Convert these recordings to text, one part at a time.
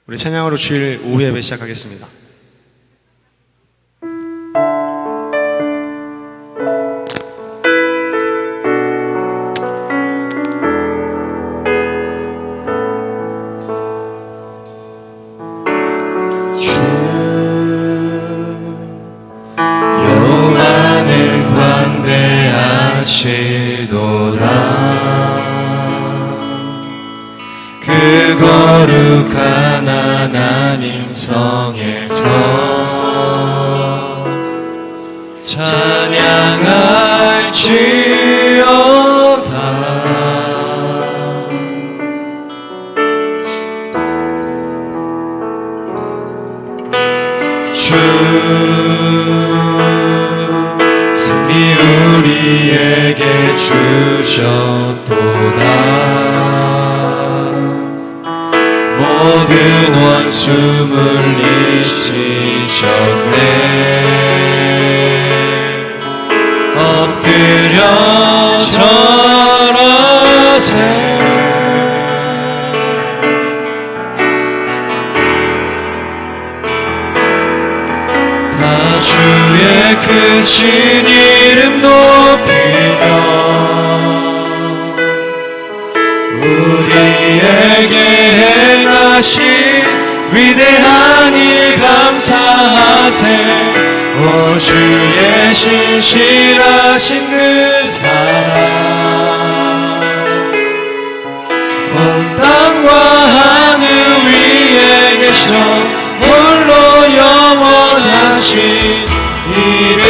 우리 찬양으로 주일 오후 예배 시작하겠습니다. 여호와는 광대하시도다. 그 거룩한 하나님 성에서 찬양할지어다. 주 승리 우리에게 주셨도다. 모든 원수 물리치셨네. 엎드려 절하세. 다 주의 크신 이름 높이며 우리에게 행하신 위대한 일 감사하세. 오 주의 신실하신 그 사랑 온 땅과 하늘 위에 계셔 홀로 영원하신 이름.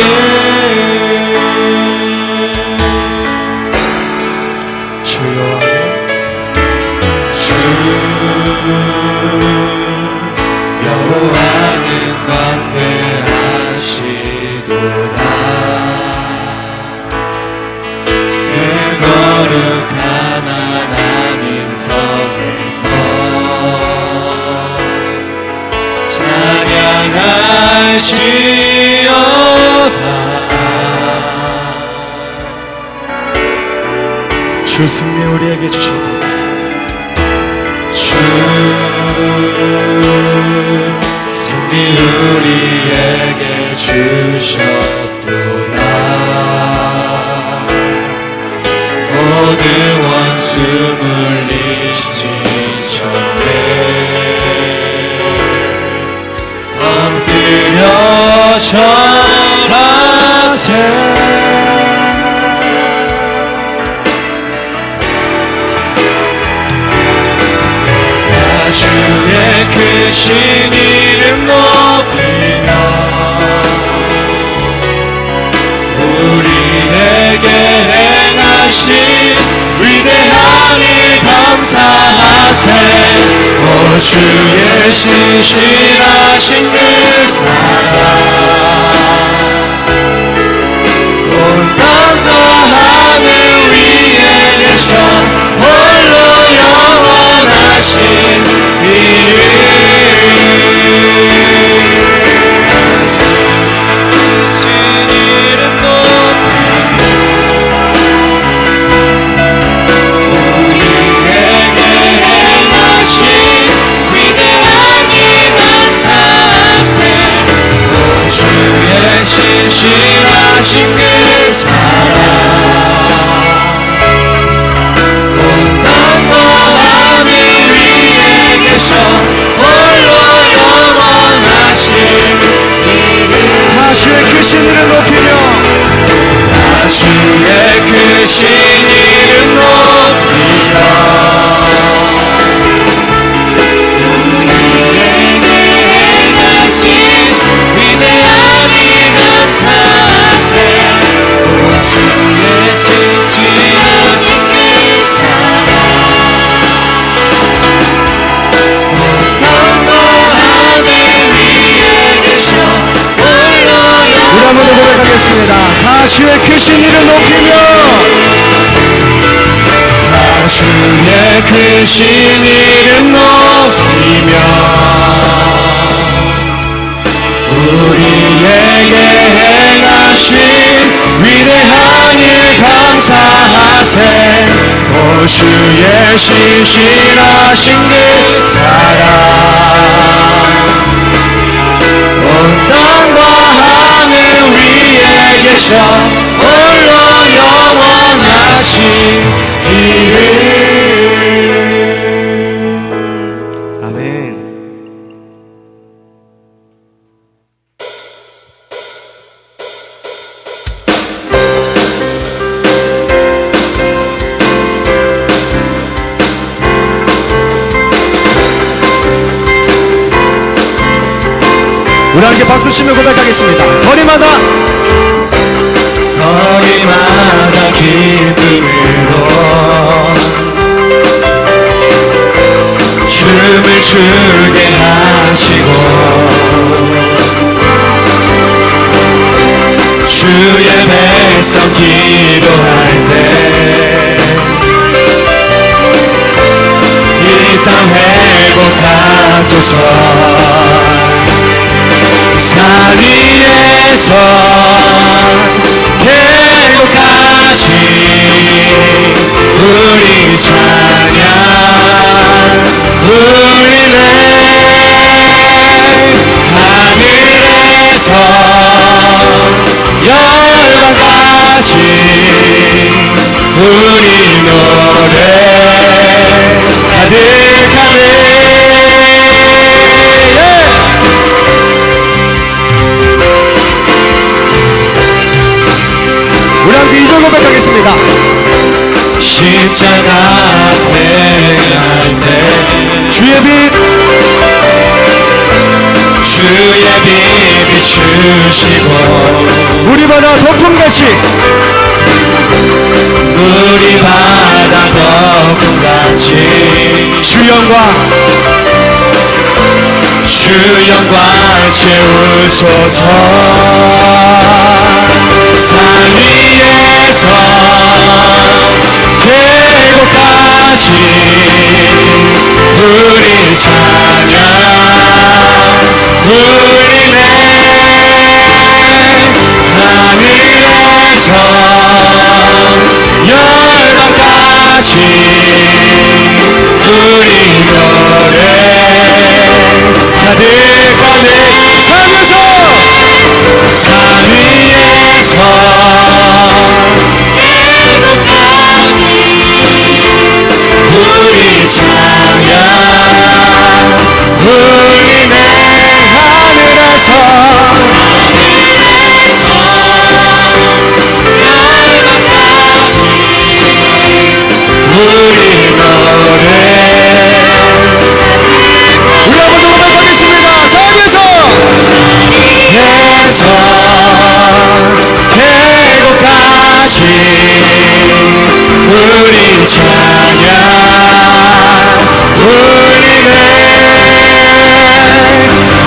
여호와는 광대하시도다. 그 거룩한 하나님 성에서 찬양할지어다. 주 승리 우리에게 주시고 승리 우리에게 주셨도다. 모든 원수 물리치셨네. 엎드려 절하세. 주의 크신 이름 높이며 우리에게 행하신 위대한 일 감사하세. 오 주의 신실하신 그 사랑 온 땅과 하늘 위에 계셔 홀로 영원하신 이름. 신 이름 높이며 우리에게 행하신 위대한 일 감사하세. 오 주의 신실하신 그 사랑 온 땅과 하늘 위에 계셔 홀로 영원하신 이름. 다 주의 크신 이름 높이며 다 주의 크신 이름 높이며 우리에게 행하신 위대한 일 감사하세. 오 주의 신실하신 그 사랑 온 땅과 하늘 위에 계셔 홀로 우리 한번 더 고백하겠습니다. 다 주의 크신 이름 높이며 다 주의 크신 이름 높이며 우리에게 행하신 위대한 일 감사하세. 오 주의 신실하신 그 사랑 계셔 홀로 영원하신 이름. 아멘. 우리 함께 박수 치며 고백하겠습니다. 거리마다 기쁨으로 춤을 추게 하시고 주의 백성 기도할 때 이 땅 회복하소서. 산 위에서 계곡까지 우리 찬양 울리네. 하늘에서 열방까지 우리 노래 가득하네. 우리 함께 2절 고백하겠습니다. 십자가 대할 때 주의 빛 비추시고 우리 바다 덮음같이 우리 바다 덮음같이 주 영광 채우소서. 산 위에서 계곡까지 우리 찬양 울리네. 하늘에서 열방까지 우리 노래 가득하네. 산 위에서 계곡까지 우리 찬양 울리네. 하늘에서 열방까지 우리 노래. 우리 한번 더 고백하겠습니다. 산에서 계곡까지 우리 찬양 울리네.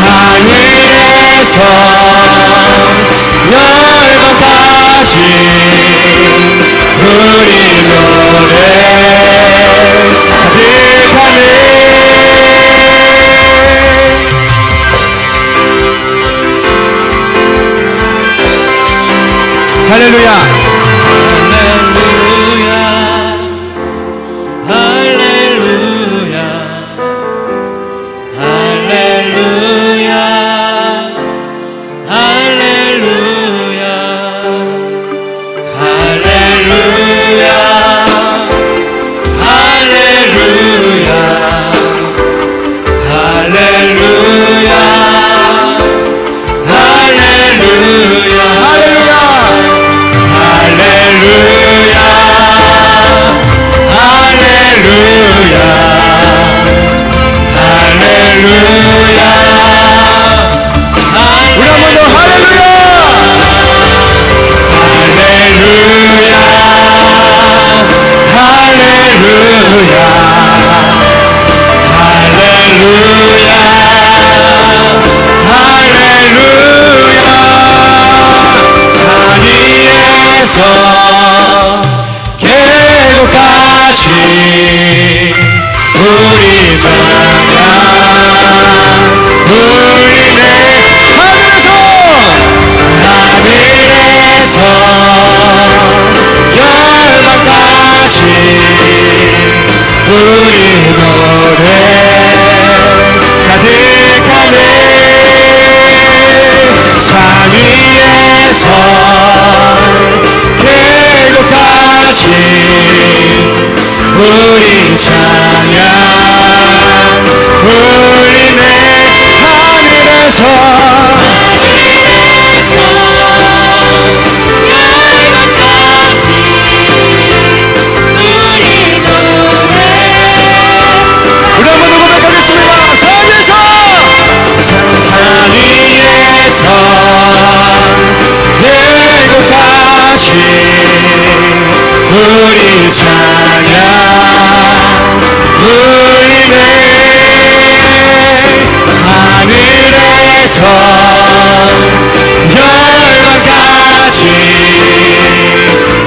하늘에서 열방까지 우리 노래 가득하네. 할렐루야. 할렐루야 할렐루야 할렐루야 할렐루야 할렐루야 할렐루야 할렐루야 할렐루야 계곡까지 우리 찬양 울리네. 하늘에서 열방까지 우리 노래 가득하네. 산 위에서 우리 찬양 울리네 하늘에서 우리 한번 더 고백하겠습니다. 산 위에서 일곱가시 우리 찬양 울리네 하늘에서 열반까지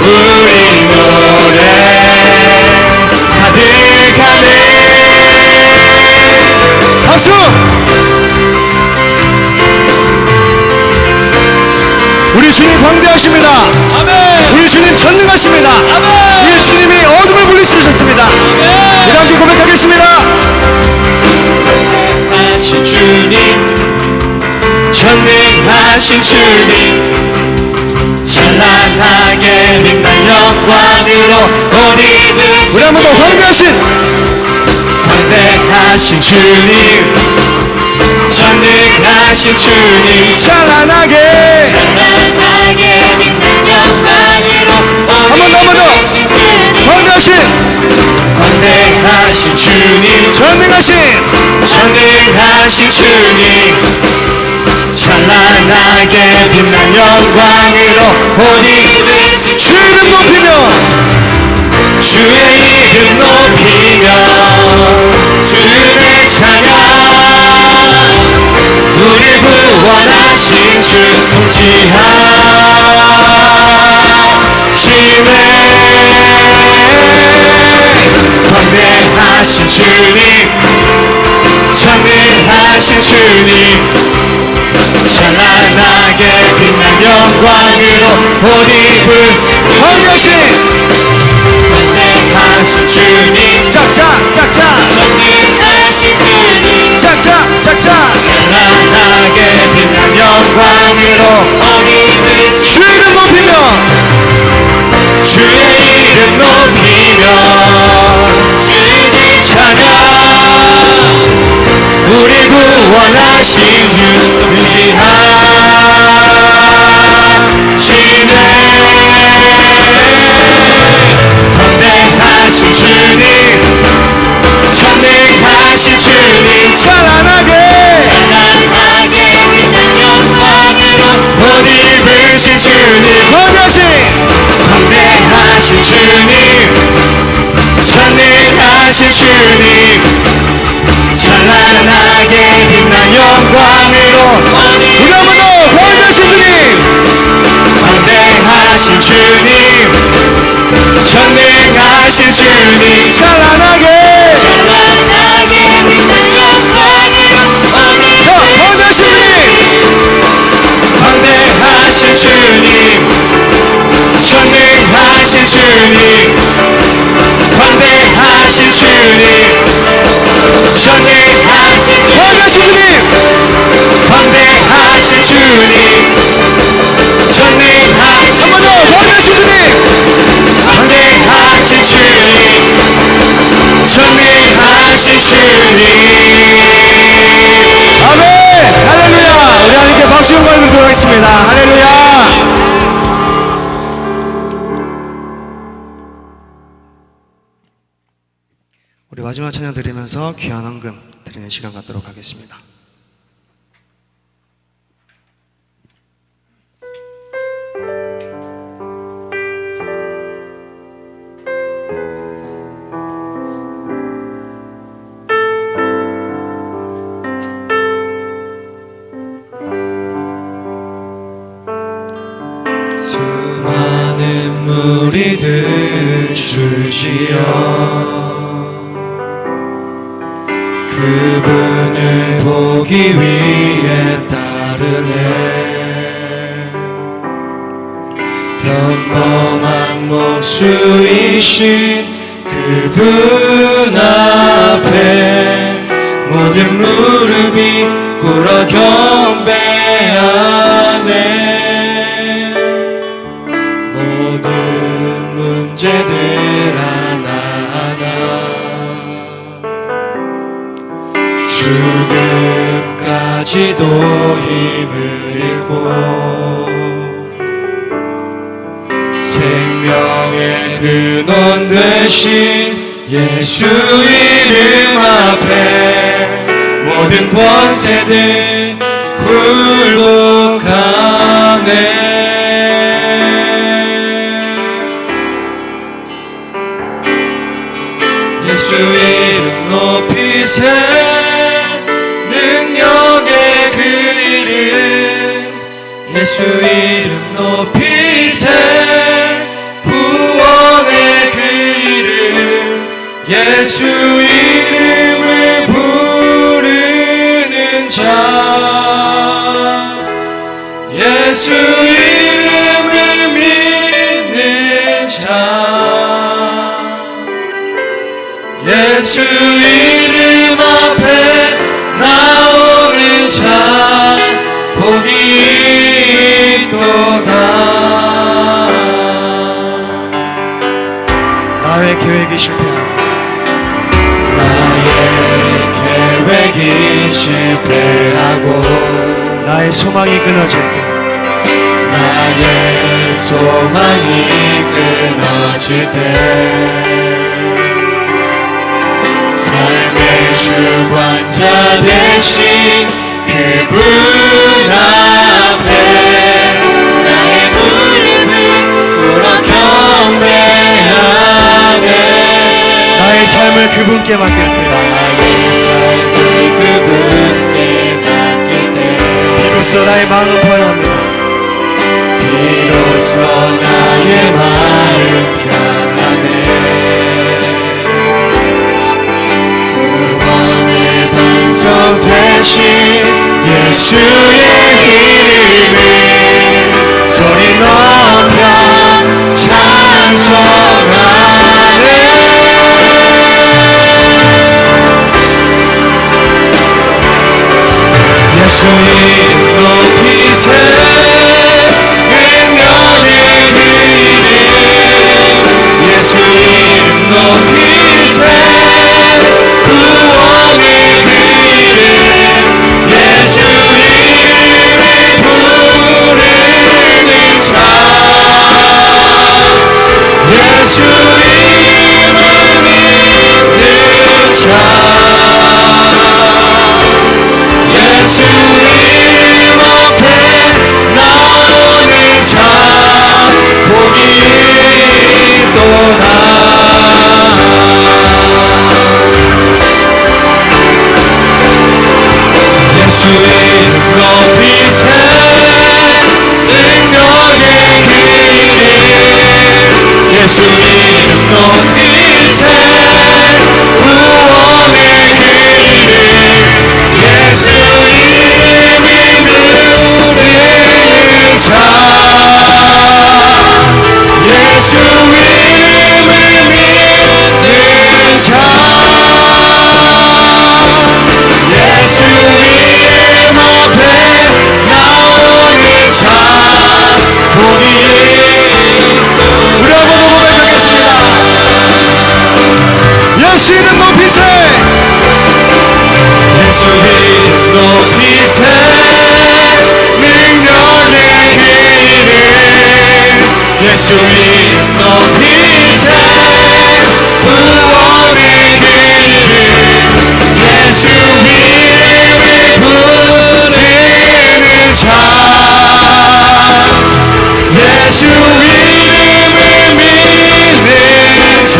우리 노래 가득하네. 박수! 우리 주님 광대하십니다. 아멘. 우리 주님 전능하십니다. 아멘. 우리 주님이 어둠을 물리치셨습니다. 우리 함께 고백하겠습니다. 전능하신 주님, 전능하신 주님, 찬란하게 빛난 영광으로 옷 입으신 우리 한 번 더 광대하신 주님, 전능하신 주님, 찬란하게 빛난 영광으로 옷 입으신 주님, 광대하신 주님, 전능하신 주님, 찬란하게 빛난 영광으로 옷 입으신 주의 이름 높이며 주의 이름 높이며 주의 찬양 우리 구원하신 주 통치하심에 광대하신 주님, 전능하신 주님, 찬란하게 빛난 영광으로 옷 입으신 광대하신 주님, 짝짝 전능하신 주님, 짝짝 찬란하게 빛난 영광으로 옷 입으신 주의 이름 높이며 주의 이름 높이며 주의 찬양 우리 구원하신 주 통치하시네 광대하신 주님, 전능하신 주님, 찬란하게 빛난 영광으로 옷 입으신 주님, 광대하신 주님, 전능하신 주님, 찬란하게 빛난 영광으로 우리 한 번 더 광대하신 주님, 광대하신 주님, 전능하신 주님, 찬란하게 빛난 영광으로 광대하신 주님, 광대하신 주님, 전능하신 주님, 광대하신 주님, 전능하신 주님, 광대하신 주님, 전능하신 주님, 광대하신 주님, 전능하신 주님. 아멘. 할렐루야. 우리 하나님께 박수 영광을 드리도록 하겠습니다. 할렐루야. 우리 마지막 찬양 드리면서 귀한 헌금 드리는 시간 갖도록 하겠습니다. 수많은 무리들 줄지어 그분을 보기 위해 따르네 평범한 목수이신 그분 앞에 모든 무릎이 꿇어 경배하네 모든 문제 죽음까지도 힘을 잃고 생명의 근원 되신 예수 이름 앞에 모든 권세들 굴복하네. 예수 이름 높이세 능력의 그 이름 예수 이름 높이세 구원의 그 이름 예수 이름을 부르는 자 예수 이름을 믿는 자 예수 이름 앞에 나오는 자 복이 있도다. 나의 계획이 실패하고 나의 계획이 실패하고 나의 소망이 끊어질 때 나의 소망이 끊어질 때 삶의 주관자 되신 그분 앞에 나의 무릎을 꿇어 경배하네. 나의 삶을 그분께 맡길 때 나의 삶을 그분께 맡길 때 비로소 나의 마음은 편합니다. 비로소 나의 마음 편하네. 반성 되신 예수의 이름을 소리 높여 찬송하네. 예수 이름 높이세 능력의 그 이름 예수 이름 높이세 구원의 그 이름 예수 이름을 부르는 자 예수 이름을 믿는 자 예수 이름 앞에 나오는 자 복이 있도다. 예수 이름 높이세 능력의 그 이름 예수 이름 높이세 구원의 그 이름 예수 이름을 부르는 자 예수 이름을 믿는 자 예수 이름 앞에 나오는 자 복이 우리 한번 더 고백하겠습니다. 예수 이름 높이세 예수 이름 높이세 능력의 그 이름 예수 이름 높이세 구원의 그 이름 예수 이름을 부르는 자 예수 이름을 믿는 자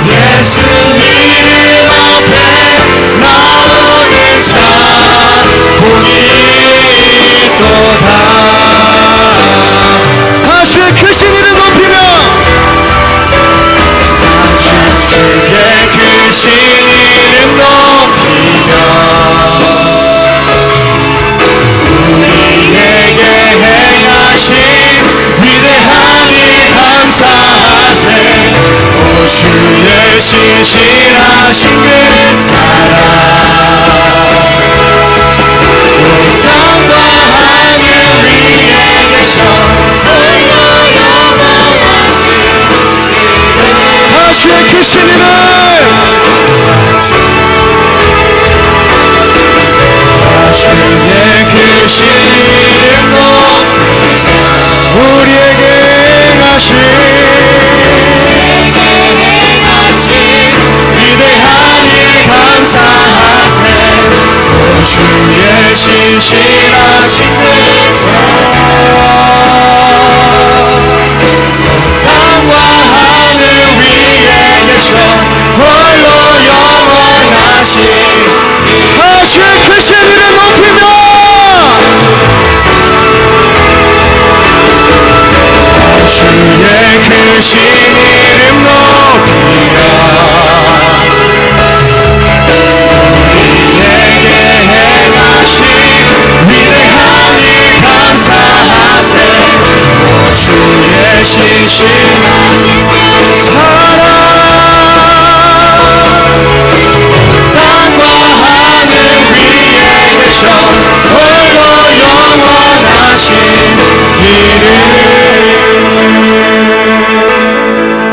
예수 이름 앞에 나오는 자 복이 있도다. 다주의 크신 이름 높이며 주의 크신 이름 높이며 우리에게 행하신 위대한 일 감사하세. 오 주의 신실하신 그 사랑 온 땅과 하늘 위에 계셔 다주의 크신 이름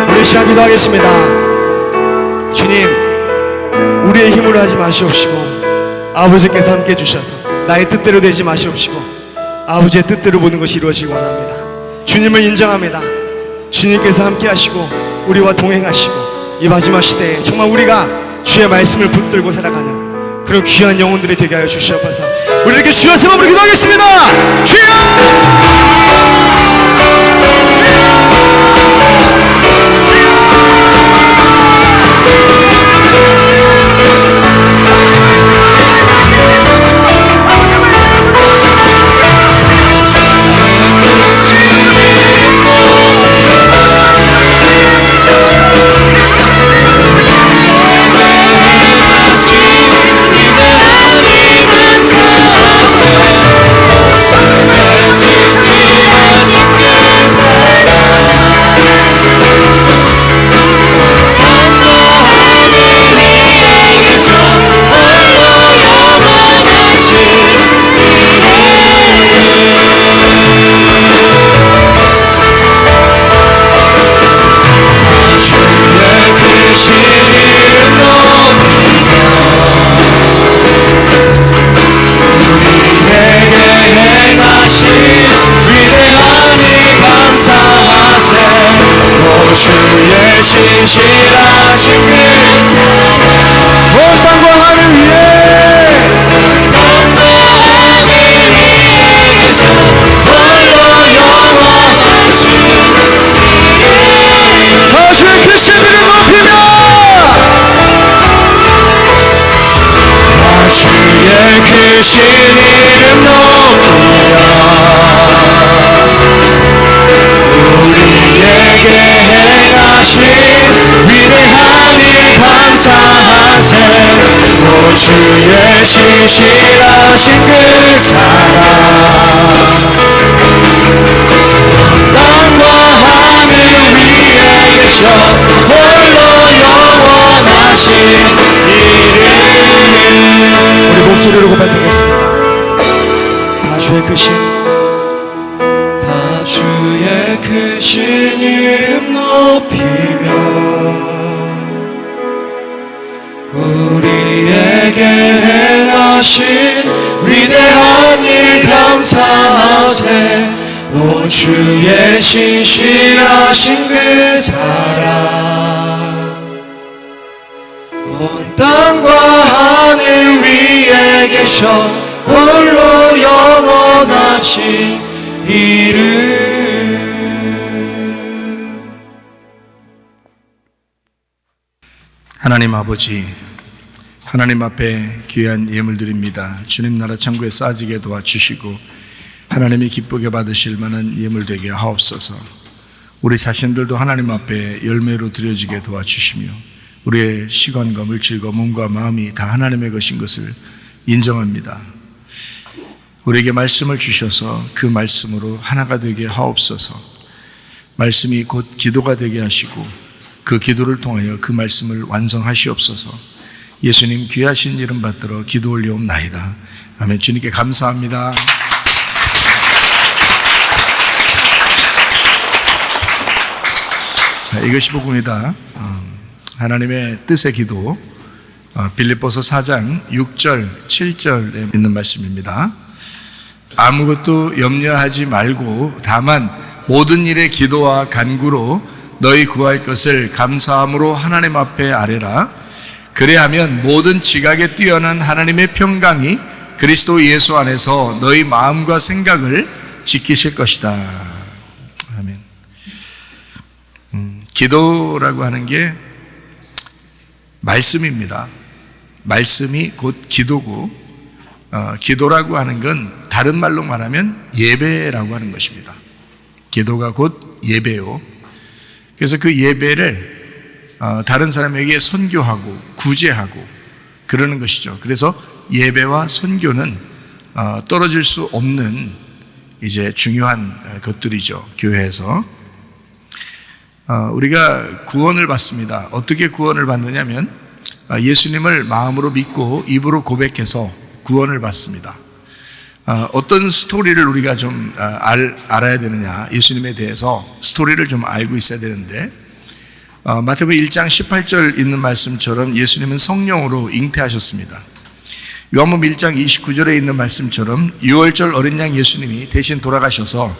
우리 시간 기도하겠습니다. 주님, 우리의 힘으로 하지 마시옵시고 아버지께서 함께 주셔서 나의 뜻대로 되지 마시옵시고 아버지의 뜻대로 보는 것이 이루어지기 원합니다. 주님을 인정합니다. 주님께서 함께 하시고 우리와 동행하시고 이 마지막 시대에 정말 우리가 주의 말씀을 붙들고 살아가는 그런 귀한 영혼들이 되게 하여 주시옵소서. 우리에게 주여 세번으로 기도하겠습니다. 주여! 주의 신실하신 그 사랑 땅과 하늘 위에 계셔 홀로 영원하신 이름. 우리 목소리로 고백하겠습니다. 다 주의 크신 다 주의 크신 이름 높이며 우리에게 행하신 위대한 일 감사하세. 오 주의 신실하신 그 사랑 온 땅과 하늘 위에 계셔 홀로 영원하신 이름. 하나님 아버지, 하나님 앞에 귀한 예물 드립니다. 주님 나라 천국에 쌓아지게 도와주시고 하나님이 기쁘게 받으실 만한 예물 되게 하옵소서. 우리 자신들도 하나님 앞에 열매로 드려지게 도와주시며 우리의 시간과 물질과 몸과 마음이 다 하나님의 것인 것을 인정합니다. 우리에게 말씀을 주셔서 그 말씀으로 하나가 되게 하옵소서. 말씀이 곧 기도가 되게 하시고 그 기도를 통하여 그 말씀을 완성하시옵소서. 예수님 귀하신 이름 받들어 기도 올리옵나이다. 아멘. 주님께 감사합니다. 자, 이것이 복음이다. 하나님의 뜻의 기도, 빌립보서 4장 6절 7절에 있는 말씀입니다. 아무것도 염려하지 말고 다만 모든 일에 기도와 간구로 너희 구할 것을 감사함으로 하나님 앞에 아뢰라. 그래야면 모든 지각에 뛰어난 하나님의 평강이 그리스도 예수 안에서 너희 마음과 생각을 지키실 것이다. 아멘. 기도라고 하는 게 말씀입니다. 말씀이 곧 기도고, 기도라고 하는 건 다른 말로 말하면 예배라고 하는 것입니다. 기도가 곧 예배요. 그래서 그 예배를 다른 사람에게 선교하고 구제하고 그러는 것이죠. 그래서 예배와 선교는 떨어질 수 없는 이제 중요한 것들이죠. 교회에서 우리가 구원을 받습니다. 어떻게 구원을 받느냐면 예수님을 마음으로 믿고 입으로 고백해서 구원을 받습니다. 어떤 스토리를 우리가 좀 알아야 되느냐, 예수님에 대해서 스토리를 좀 알고 있어야 되는데, 마태복음 1장 18절 있는 말씀처럼 예수님은 성령으로 잉태하셨습니다. 요한복음 1장 29절에 있는 말씀처럼 6월절 어린 양 예수님이 대신 돌아가셔서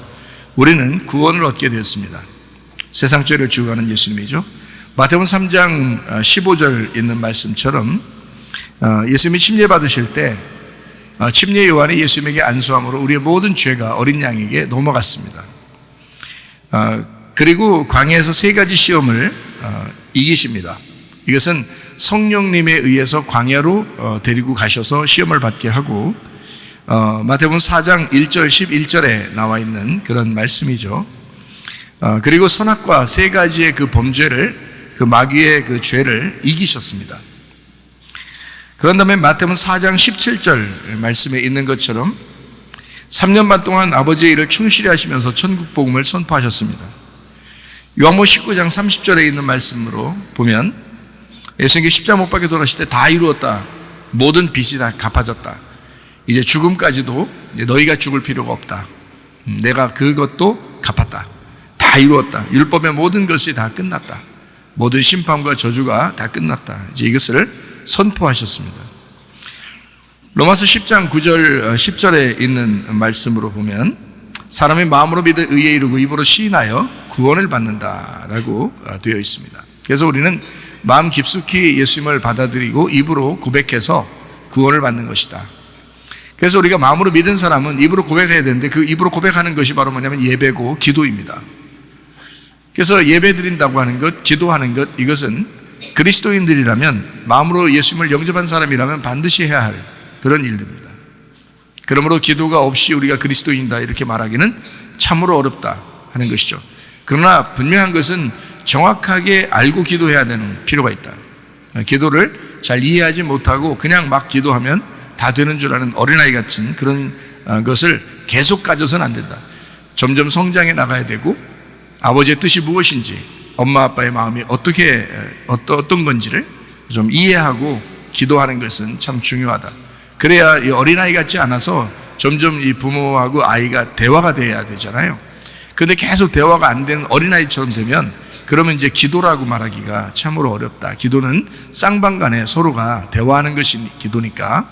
우리는 구원을 얻게 되었습니다. 세상 죄를 지고 가는 예수님이죠. 마태복음 3장 15절 있는 말씀처럼 예수님이 침례 받으실 때 침례 요한이 예수님에게 안수함으로 우리의 모든 죄가 어린 양에게 넘어갔습니다. 그리고 광야에서 3가지 시험을 이기십니다. 이것은 성령님에 의해서 광야로 데리고 가셔서 시험을 받게 하고, 마태복음 4장 1절 11절에 나와 있는 그런 말씀이죠. 그리고 선악과 3가지의 그 범죄를, 그 마귀의 그 죄를 이기셨습니다. 그런 다음에 마태복음 4장 17절 말씀에 있는 것처럼 3년 반 동안 아버지의 일을 충실히 하시면서 천국 복음을 선포하셨습니다. 요한복음 19장 30절에 있는 말씀으로 보면 예수님께 십자가 못 박혀 돌아가실 때 다 이루었다. 모든 빚이 다 갚아졌다. 이제 죽음까지도 너희가 죽을 필요가 없다. 내가 그것도 갚았다. 다 이루었다. 율법의 모든 것이 다 끝났다. 모든 심판과 저주가 다 끝났다. 이제 이것을 선포하셨습니다. 로마서 10장 9절 10절에 있는 말씀으로 보면 사람이 마음으로 믿어 의에 이르고 입으로 시인하여 구원을 받는다라고 되어 있습니다. 그래서 우리는 마음 깊숙이 예수님을 받아들이고 입으로 고백해서 구원을 받는 것이다. 그래서 우리가 마음으로 믿은 사람은 입으로 고백해야 되는데 그 입으로 고백하는 것이 바로 뭐냐면 예배고 기도입니다. 그래서 예배 드린다고 하는 것, 기도하는 것, 이것은 그리스도인들이라면, 마음으로 예수님을 영접한 사람이라면 반드시 해야 할 그런 일들입니다. 그러므로 기도가 없이 우리가 그리스도인이다 이렇게 말하기는 참으로 어렵다 하는 것이죠. 그러나 분명한 것은 정확하게 알고 기도해야 되는 필요가 있다. 기도를 잘 이해하지 못하고 그냥 막 기도하면 다 되는 줄 아는 어린아이 같은 그런 것을 계속 가져서는 안 된다. 점점 성장해 나가야 되고, 아버지의 뜻이 무엇인지, 엄마 아빠의 마음이 어떤 건지를 좀 이해하고 기도하는 것은 참 중요하다. 그래야 이 어린아이 같지 않아서 점점 이 부모하고 아이가 대화가 돼야 되잖아요. 그런데 계속 대화가 안 되는 어린아이처럼 되면 그러면 이제 기도라고 말하기가 참으로 어렵다. 기도는 쌍방간에 서로가 대화하는 것이 기도니까,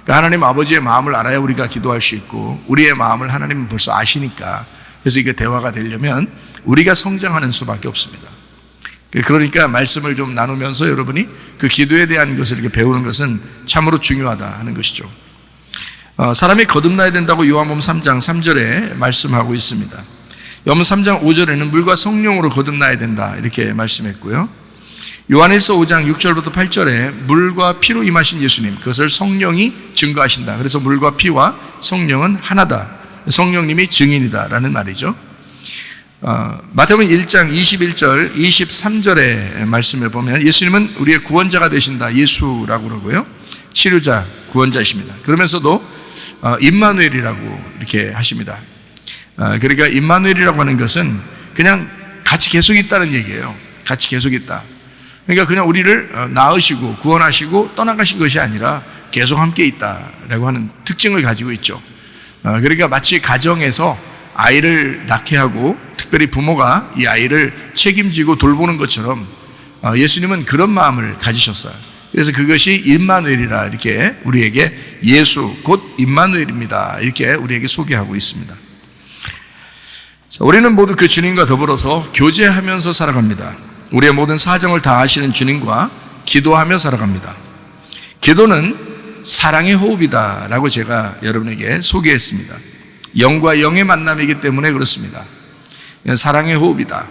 하나님 아버지의 마음을 알아야 우리가 기도할 수 있고, 우리의 마음을 하나님은 벌써 아시니까, 그래서 이게 대화가 되려면 우리가 성장하는 수밖에 없습니다. 그러니까 말씀을 좀 나누면서 여러분이 그 기도에 대한 것을 이렇게 배우는 것은 참으로 중요하다 하는 것이죠. 사람이 거듭나야 된다고 요한복음 3장 3절에 말씀하고 있습니다. 요한복음 3장 5절에는 물과 성령으로 거듭나야 된다 이렇게 말씀했고요. 요한일서 5장 6절부터 8절에 물과 피로 임하신 예수님, 그것을 성령이 증거하신다. 그래서 물과 피와 성령은 하나다. 성령님이 증인이다 라는 말이죠. 마태복음 1장 21절 23절의 말씀을 보면 예수님은 우리의 구원자가 되신다. 예수라고 그러고요, 치료자, 구원자이십니다. 그러면서도 임마누엘이라고 이렇게 하십니다. 그러니까 임마누엘이라고 하는 것은 그냥 같이 계속 있다는 얘기예요. 같이 계속 있다. 그러니까 그냥 우리를 낳으시고 구원하시고 떠나가신 것이 아니라 계속 함께 있다라고 하는 특징을 가지고 있죠. 그러니까 마치 가정에서 아이를 낳게 하고 특별히 부모가 이 아이를 책임지고 돌보는 것처럼 예수님은 그런 마음을 가지셨어요. 그래서 그것이 임마누엘이라 이렇게 우리에게, 예수 곧 임마누엘입니다 이렇게 우리에게 소개하고 있습니다. 자, 우리는 모두 그 주님과 더불어서 교제하면서 살아갑니다. 우리의 모든 사정을 다 아시는 주님과 기도하며 살아갑니다. 기도는 사랑의 호흡이다 라고 제가 여러분에게 소개했습니다. 영과 영의 만남이기 때문에 그렇습니다. 사랑의 호흡이다.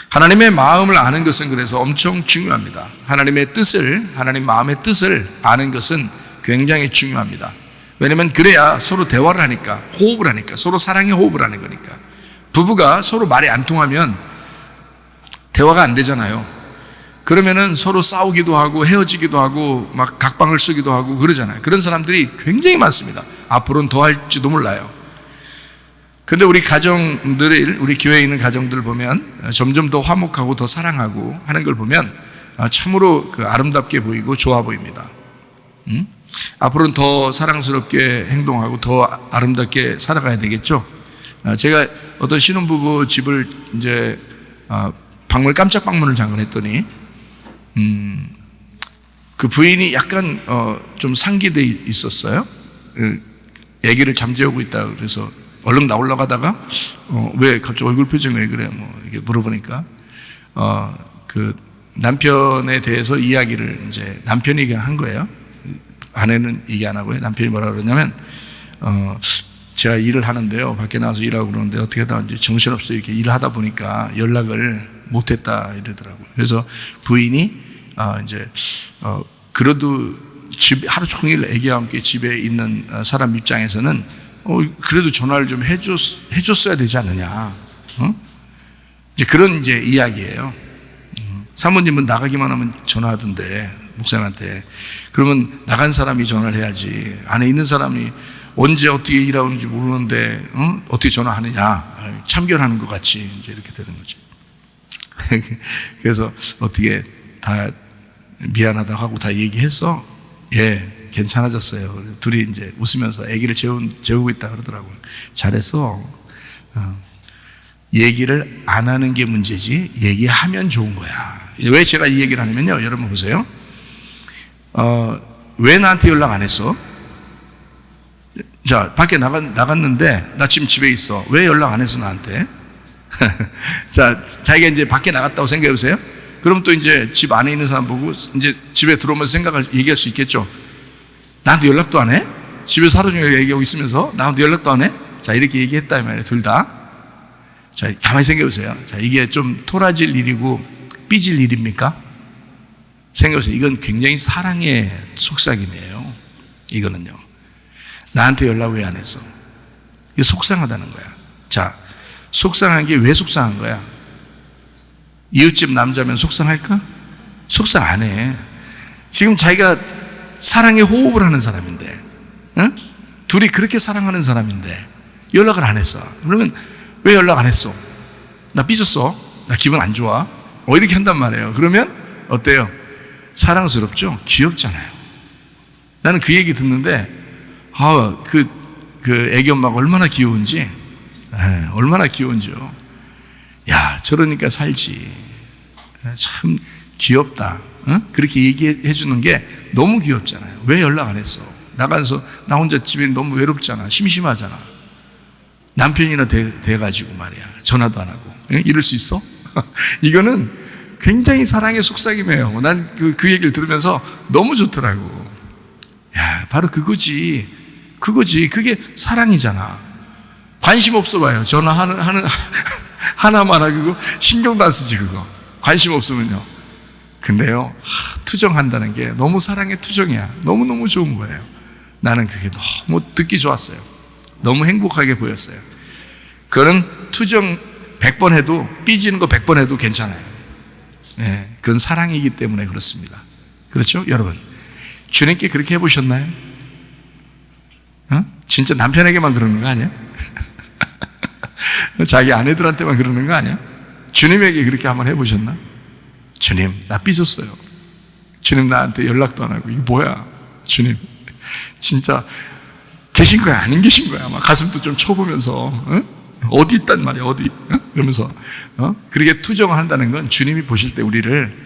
하나님의 마음을 아는 것은 그래서 엄청 중요합니다. 하나님의 뜻을, 하나님 마음의 뜻을 아는 것은 굉장히 중요합니다. 왜냐하면 그래야 서로 대화를 하니까, 호흡을 하니까, 서로 사랑의 호흡을 하는 거니까. 부부가 서로 말이 안 통하면 대화가 안 되잖아요. 그러면은 서로 싸우기도 하고 헤어지기도 하고 막 각방을 쓰기도 하고 그러잖아요. 그런 사람들이 굉장히 많습니다. 앞으로는 더 할지도 몰라요. 근데 우리 가정들을, 우리 교회에 있는 가정들을 보면 점점 더 화목하고 더 사랑하고 하는 걸 보면 참으로 그 아름답게 보이고 좋아 보입니다. 앞으로는 더 사랑스럽게 행동하고 더 아름답게 살아가야 되겠죠. 제가 어떤 신혼부부 집을 이제 깜짝 방문을 잠깐 했더니 그 부인이 약간 좀 상기돼 있었어요. 아기를 잠재우고 있다 그래서 얼른 나오려고 하다가 왜 갑자기 얼굴 표정이 왜 그래? 뭐 이렇게 물어보니까 그 남편에 대해서 이야기를 이제 남편이 한 거예요. 아내는 얘기 안 하고요. 남편이 뭐라 그러냐면 제가 일을 하는데요. 밖에 나와서 일하고 그러는데 어떻게 하다 이제 정신없이 이렇게 일을 하다 보니까 연락을 못했다 이러더라고요. 그래서 부인이 이제 그래도 집 하루 종일 아기와 함께 집에 있는 사람 입장에서는 그래도 전화를 좀 해줬어야 되지 않느냐. 이제 그런 이제 이야기예요. 사모님은 나가기만 하면 전화하던데 목사님한테. 그러면 나간 사람이 전화를 해야지. 안에 있는 사람이 언제 어떻게 일하는지 모르는데 어떻게 전화하느냐. 참견하는 것 같이 이제 이렇게 되는 거죠. 그래서 어떻게 다 미안하다고 하고 다 얘기해서 예 괜찮아졌어요. 둘이 이제 웃으면서 아기를 재우고 있다 그러더라고요. 잘했어. 얘기를 안 하는 게 문제지 얘기하면 좋은 거야. 왜 제가 이 얘기를 하냐면요, 여러분 보세요. 왜 나한테 연락 안 했어? 자, 밖에 나갔는데 나 지금 집에 있어. 왜 연락 안 했어 나한테? 자, 자기가 이제 밖에 나갔다고 생각해 보세요. 그럼 또 이제 집 안에 있는 사람 보고 이제 집에 들어오면서 얘기할 수 있겠죠. 나한테 연락도 안 해? 집에서 하루 종일 얘기하고 있으면서 나한테 연락도 안 해? 자, 이렇게 얘기했다 이 말이에요, 둘 다. 자, 가만히 생각해 보세요. 자, 이게 좀 토라질 일이고 삐질 일입니까? 생각해 보세요. 이건 굉장히 사랑의 속삭임이에요. 이거는요. 나한테 연락 왜 안 했어? 이거 속상하다는 거야. 자, 속상한 게 왜 속상한 거야? 이웃집 남자면 속상할까? 속상 안 해. 지금 자기가 사랑의 호흡을 하는 사람인데, 응? 둘이 그렇게 사랑하는 사람인데 연락을 안 했어. 그러면 왜 연락 안 했어? 나 삐졌어. 나 기분 안 좋아. 이렇게 한단 말이에요. 그러면 어때요? 사랑스럽죠? 귀엽잖아요. 나는 그 얘기 듣는데 그 애기 엄마가 얼마나 귀여운지, 얼마나 귀여운지요. 야, 저러니까 살지. 참 귀엽다. 그렇게 얘기해 주는 게 너무 귀엽잖아요. 왜 연락 안 했어? 나가서 나 혼자 집에 너무 외롭잖아. 심심하잖아. 남편이나 돼가지고 말이야. 전화도 안 하고. 이럴 수 있어? 이거는 굉장히 사랑의 속삭임이에요. 난 그 얘기를 들으면서 너무 좋더라고. 야, 바로 그거지. 그게 사랑이잖아. 관심 없어 봐요. 전화하는 하나만 하고 신경도 안 쓰지 그거. 관심 없으면요. 근데요, 투정한다는 게 너무 사랑의 투정이야. 너무너무 좋은 거예요. 나는 그게 너무 듣기 좋았어요. 너무 행복하게 보였어요. 그거는 투정 100번 해도, 삐지는 거 100번 해도 괜찮아요. 네, 그건 사랑이기 때문에 그렇습니다. 그렇죠? 여러분, 주님께 그렇게 해보셨나요? 진짜 남편에게만 그러는 거 아니야? 자기 아내들한테만 그러는 거 아니야? 주님에게 그렇게 한번 해보셨나? 주님, 나 삐졌어요. 주님, 나한테 연락도 안 하고. 이거 뭐야? 주님, 진짜 계신 거야? 아닌 계신 거야? 막 가슴도 좀 쳐보면서, 어디 있단 말이야, 어디? 그러면서, 그렇게 투정을 한다는 건 주님이 보실 때 우리를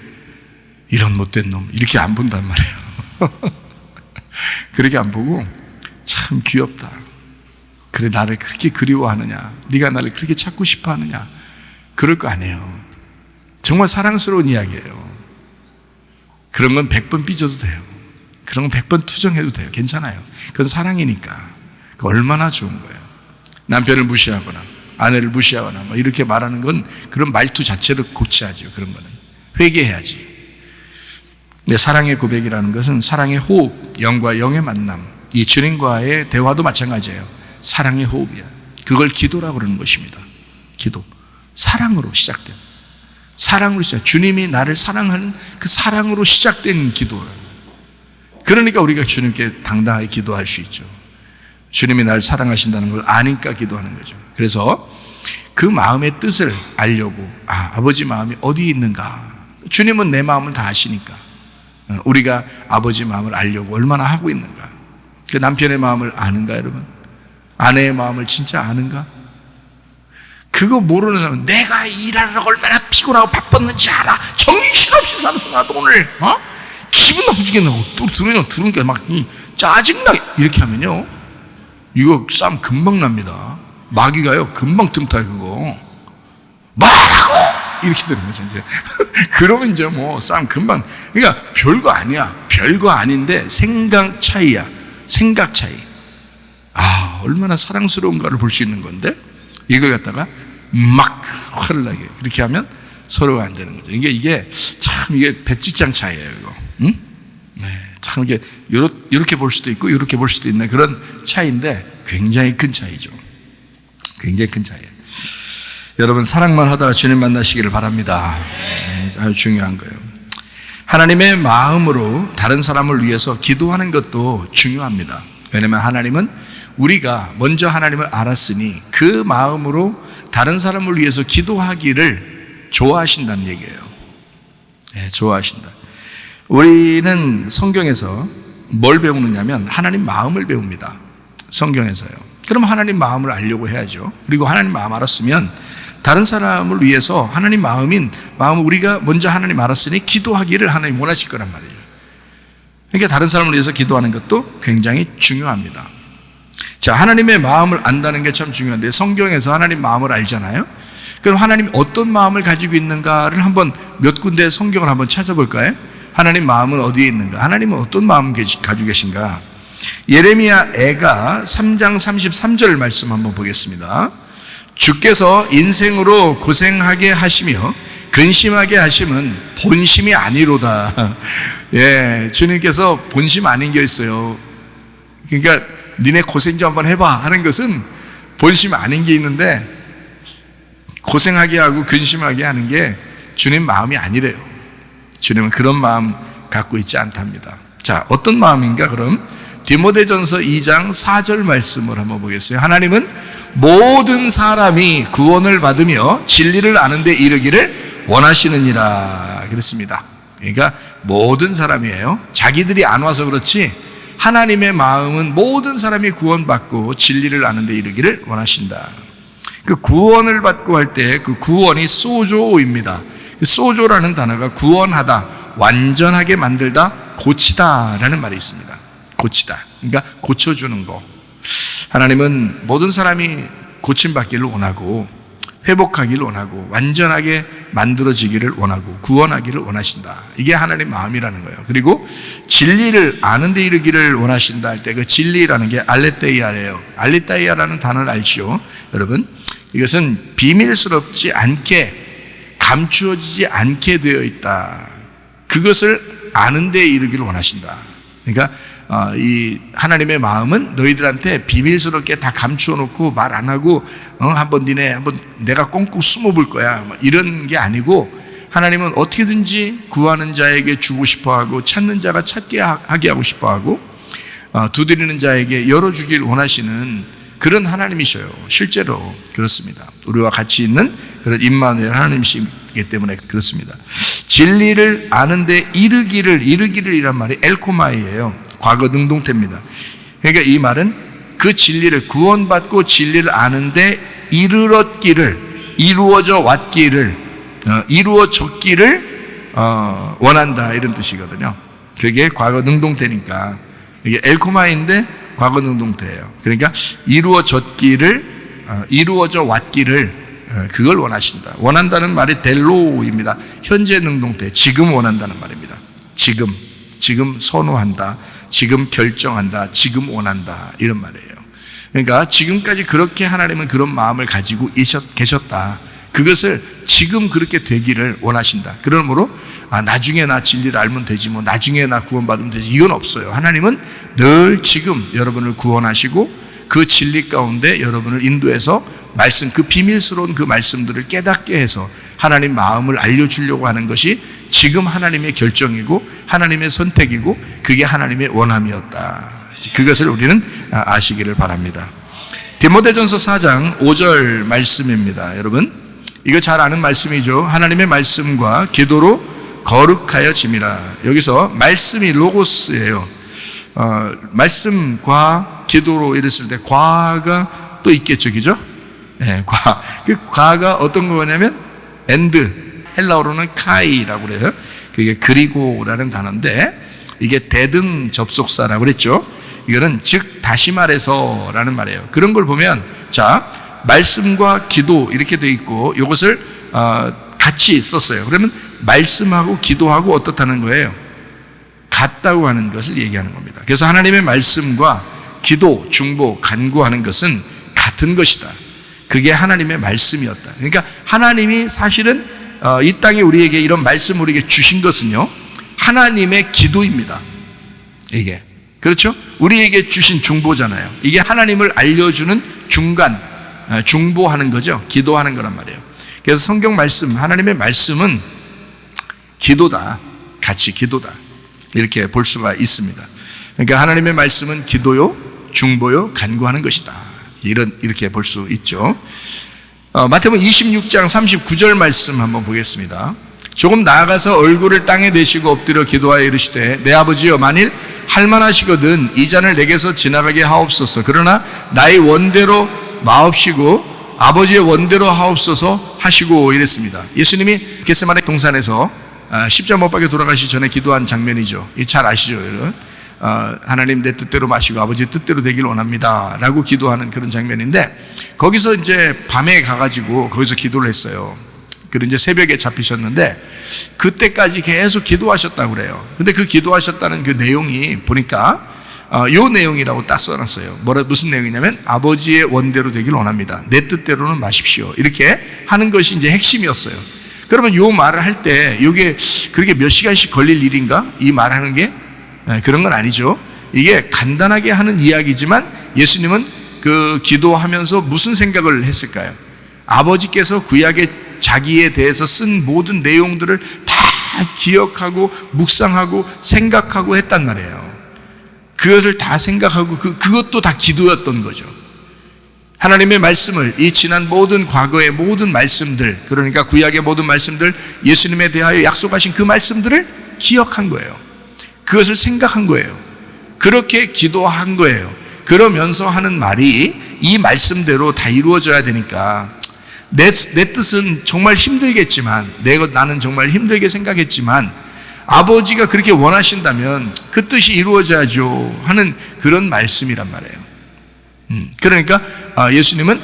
이런 못된 놈, 이렇게 안 본단 말이에요. 그렇게 안 보고, 참 귀엽다. 그래, 나를 그렇게 그리워하느냐? 네가 나를 그렇게 찾고 싶어 하느냐? 그럴 거 아니에요. 정말 사랑스러운 이야기예요. 그런 건 100번 삐져도 돼요. 그런 건 100번 투정해도 돼요. 괜찮아요. 그건 사랑이니까. 얼마나 좋은 거예요. 남편을 무시하거나 아내를 무시하거나 뭐 이렇게 말하는 건 그런 말투 자체를 고쳐야죠. 그런 거는 회개해야지. 근데 사랑의 고백이라는 것은 사랑의 호흡, 영과 영의 만남, 이 주님과의 대화도 마찬가지예요. 사랑의 호흡이야. 그걸 기도라고 그러는 것입니다. 기도. 사랑으로 시작된. 사랑으로 시작. 주님이 나를 사랑하는 그 사랑으로 시작된 기도를. 그러니까 우리가 주님께 당당하게 기도할 수 있죠. 주님이 나를 사랑하신다는 걸 아니까 기도하는 거죠. 그래서 그 마음의 뜻을 알려고, 아버지 마음이 어디에 있는가. 주님은 내 마음을 다 아시니까 우리가 아버지 마음을 알려고 얼마나 하고 있는가. 그 남편의 마음을 아는가 여러분? 아내의 마음을 진짜 아는가? 그거 모르는 사람은 내가 일하느라 얼마나 피곤하고 바빴는지 알아. 정신없이 살아서 나도 오늘 기분 나쁘지겠나고 또 들으니까 막 짜증나게 이렇게 하면요, 이거 싸움 금방 납니다. 마귀가요 금방 틈타요. 그거 말하라고 이렇게 되는 거죠 이제. 그러면 이제 뭐 싸움 금방. 그러니까 별거 아니야. 별거 아닌데 생각 차이야. 생각 차이. 얼마나 사랑스러운가를 볼 수 있는 건데 이걸 갖다가 막 화를 나게 그렇게 하면 서로가 안 되는 거죠. 이게 참 이게 배직장 차이예요, 이거. 응? 네, 참 이게 이렇게 볼 수도 있고 이렇게 볼 수도 있는 그런 차이인데 굉장히 큰 차이죠. 굉장히 큰 차이예요. 여러분 사랑만 하다가 주님 만나시기를 바랍니다. 네, 아주 중요한 거예요. 하나님의 마음으로 다른 사람을 위해서 기도하는 것도 중요합니다. 왜냐하면 하나님은 우리가 먼저 하나님을 알았으니 그 마음으로 다른 사람을 위해서 기도하기를 좋아하신다는 얘기예요. 네, 좋아하신다. 우리는 성경에서 뭘 배우느냐면 하나님 마음을 배웁니다. 성경에서요. 그럼 하나님 마음을 알려고 해야죠. 그리고 하나님 마음 알았으면 다른 사람을 위해서 하나님 마음을 우리가 먼저 하나님 알았으니 기도하기를 하나님 원하실 거란 말이에요. 그러니까 다른 사람을 위해서 기도하는 것도 굉장히 중요합니다. 자, 하나님의 마음을 안다는 게 참 중요한데 성경에서 하나님 마음을 알잖아요. 그럼 하나님이 어떤 마음을 가지고 있는가를 한번 몇 군데 성경을 한번 찾아볼까요? 하나님 마음은 어디에 있는가? 하나님은 어떤 마음을 가지고 계신가? 예레미야 애가 3장 33절 말씀 한번 보겠습니다. 주께서 인생으로 고생하게 하시며 근심하게 하심은 본심이 아니로다. 예, 주님께서 본심 아닌 게 있어요. 그러니까 니네 고생 좀 한번 해봐 하는 것은 본심 아닌 게 있는데 고생하게 하고 근심하게 하는 게 주님 마음이 아니래요. 주님은 그런 마음 갖고 있지 않답니다. 자, 어떤 마음인가? 그럼 디모데전서 2장 4절 말씀을 한번 보겠어요. 하나님은 모든 사람이 구원을 받으며 진리를 아는 데 이르기를 원하시느니라 그랬습니다. 그러니까 모든 사람이에요. 자기들이 안 와서 그렇지 하나님의 마음은 모든 사람이 구원받고 진리를 아는 데 이르기를 원하신다. 그 구원을 받고 할 때 그 구원이 소조입니다. 소조라는 단어가 구원하다, 완전하게 만들다, 고치다라는 말이 있습니다. 고치다. 그러니까 고쳐주는 거. 하나님은 모든 사람이 고침받기를 원하고 회복하기를 원하고 완전하게 만들어지기를 원하고 구원하기를 원하신다. 이게 하나님 마음이라는 거예요. 그리고 진리를 아는 데 이르기를 원하신다 할 때 그 진리라는 게 알레테이아예요. 알레테이아라는 단어를 알지요, 여러분? 이것은 비밀스럽지 않게 감추어지지 않게 되어 있다. 그것을 아는 데 이르기를 원하신다. 그러니까 이 하나님의 마음은 너희들한테 비밀스럽게 다 감추어 놓고 말 안 하고 한번 내가 꽁꽁 숨어 볼 거야 뭐 이런 게 아니고 하나님은 어떻게든지 구하는 자에게 주고 싶어 하고 찾는 자가 찾게 하게 하고 싶어 하고 두드리는 자에게 열어주길 원하시는 그런 하나님이셔요. 실제로 그렇습니다. 우리와 같이 있는 그런 임마누엘 하나님이시기 때문에 그렇습니다. 진리를 아는데 이르기를이란 말이 엘코마이예요. 과거 능동태입니다. 그러니까 이 말은 그 진리를 구원받고 진리를 아는데 이루어져 왔기를 이루어졌기를 원한다 이런 뜻이거든요. 그게 과거 능동태니까 이게 엘코마인데 과거 능동태예요. 그러니까 이루어져 왔기를 그걸 원하신다. 원한다는 말이 델로입니다. 현재 능동태, 지금 원한다는 말입니다. 지금 선호한다, 지금 결정한다, 지금 원한다 이런 말이에요. 그러니까 지금까지 그렇게 하나님은 그런 마음을 가지고 계셨다. 그것을 지금 그렇게 되기를 원하신다. 그러므로 나중에 나 진리를 알면 되지 뭐 나중에 나 구원받으면 되지 이건 없어요. 하나님은 늘 지금 여러분을 구원하시고 그 진리 가운데 여러분을 인도해서 말씀, 그 비밀스러운 그 말씀들을 깨닫게 해서 하나님 마음을 알려주려고 하는 것이 지금 하나님의 결정이고 하나님의 선택이고 그게 하나님의 원함이었다. 그것을 우리는 아시기를 바랍니다. 디모데전서 4장 5절 말씀입니다. 여러분, 이거 잘 아는 말씀이죠. 하나님의 말씀과 기도로 거룩하여 짐이라. 여기서 말씀이 로고스예요. 말씀과 기도로 이랬을 때 과가 또 있겠죠, 그죠? 네, 과. 그 과가 어떤 거냐면 and, 헬라어로는 카이라고 그래요. 그게 그리고라는 단어인데 이게 대등 접속사라고 그랬죠. 이거는 즉 다시 말해서라는 말이에요. 그런 걸 보면 자, 말씀과 기도 이렇게 돼 있고 이것을 같이 썼어요. 그러면 말씀하고 기도하고 어떻다는 거예요? 같다고 하는 것을 얘기하는 겁니다. 그래서 하나님의 말씀과 기도, 중보, 간구하는 것은 같은 것이다. 그게 하나님의 말씀이었다. 그러니까 하나님이 사실은 이 땅에 우리에게 이런 말씀을 우리에게 주신 것은요, 하나님의 기도입니다. 이게 그렇죠? 우리에게 주신 중보잖아요. 이게 하나님을 알려주는 중간, 중보하는 거죠. 기도하는 거란 말이에요. 그래서 성경 말씀, 하나님의 말씀은 기도다. 같이 기도다. 이렇게 볼 수가 있습니다. 그러니까 하나님의 말씀은 기도요, 중보요, 간구하는 것이다. 이렇게 볼 수 있죠. 마태복음 26장 39절 말씀 한번 보겠습니다. 조금 나아가서 얼굴을 땅에 대시고 엎드려 기도하여 이르시되 내 아버지여 만일 할만하시거든 이 잔을 내게서 지나가게 하옵소서. 그러나 나의 원대로 마옵시고 아버지의 원대로 하옵소서 하시고 이랬습니다. 예수님이 겟세마네 동산에서 십자가 못 박혀 돌아가시기 전에 기도한 장면이죠. 잘 아시죠, 여러분? 하나님 내 뜻대로 마시고 아버지의 뜻대로 되길 원합니다 라고 기도하는 그런 장면인데, 거기서 이제 밤에 가가지고 거기서 기도를 했어요. 그리고 이제 새벽에 잡히셨는데 그때까지 계속 기도하셨다고 그래요. 근데 그 기도하셨다는 그 내용이 보니까 요 내용이라고 딱 써놨어요. 무슨 내용이냐면 아버지의 원대로 되길 원합니다. 내 뜻대로는 마십시오. 이렇게 하는 것이 이제 핵심이었어요. 그러면 요 말을 할 때 이게 그렇게 몇 시간씩 걸릴 일인가? 이 말하는 게 그런 건 아니죠. 이게 간단하게 하는 이야기지만 예수님은 그 기도하면서 무슨 생각을 했을까요? 아버지께서 구약에 자기에 대해서 쓴 모든 내용들을 다 기억하고 묵상하고 생각하고 했단 말이에요. 그것을 다 생각하고 그것도 다 기도였던 거죠. 하나님의 말씀을, 이 지난 모든 과거의 모든 말씀들, 그러니까 구약의 모든 말씀들, 예수님에 대하여 약속하신 그 말씀들을 기억한 거예요. 그것을 생각한 거예요. 그렇게 기도한 거예요. 그러면서 하는 말이 이 말씀대로 다 이루어져야 되니까 내 뜻은 정말 힘들겠지만, 나는 정말 힘들게 생각했지만 아버지가 그렇게 원하신다면 그 뜻이 이루어져야죠 하는 그런 말씀이란 말이에요. 그러니까 예수님은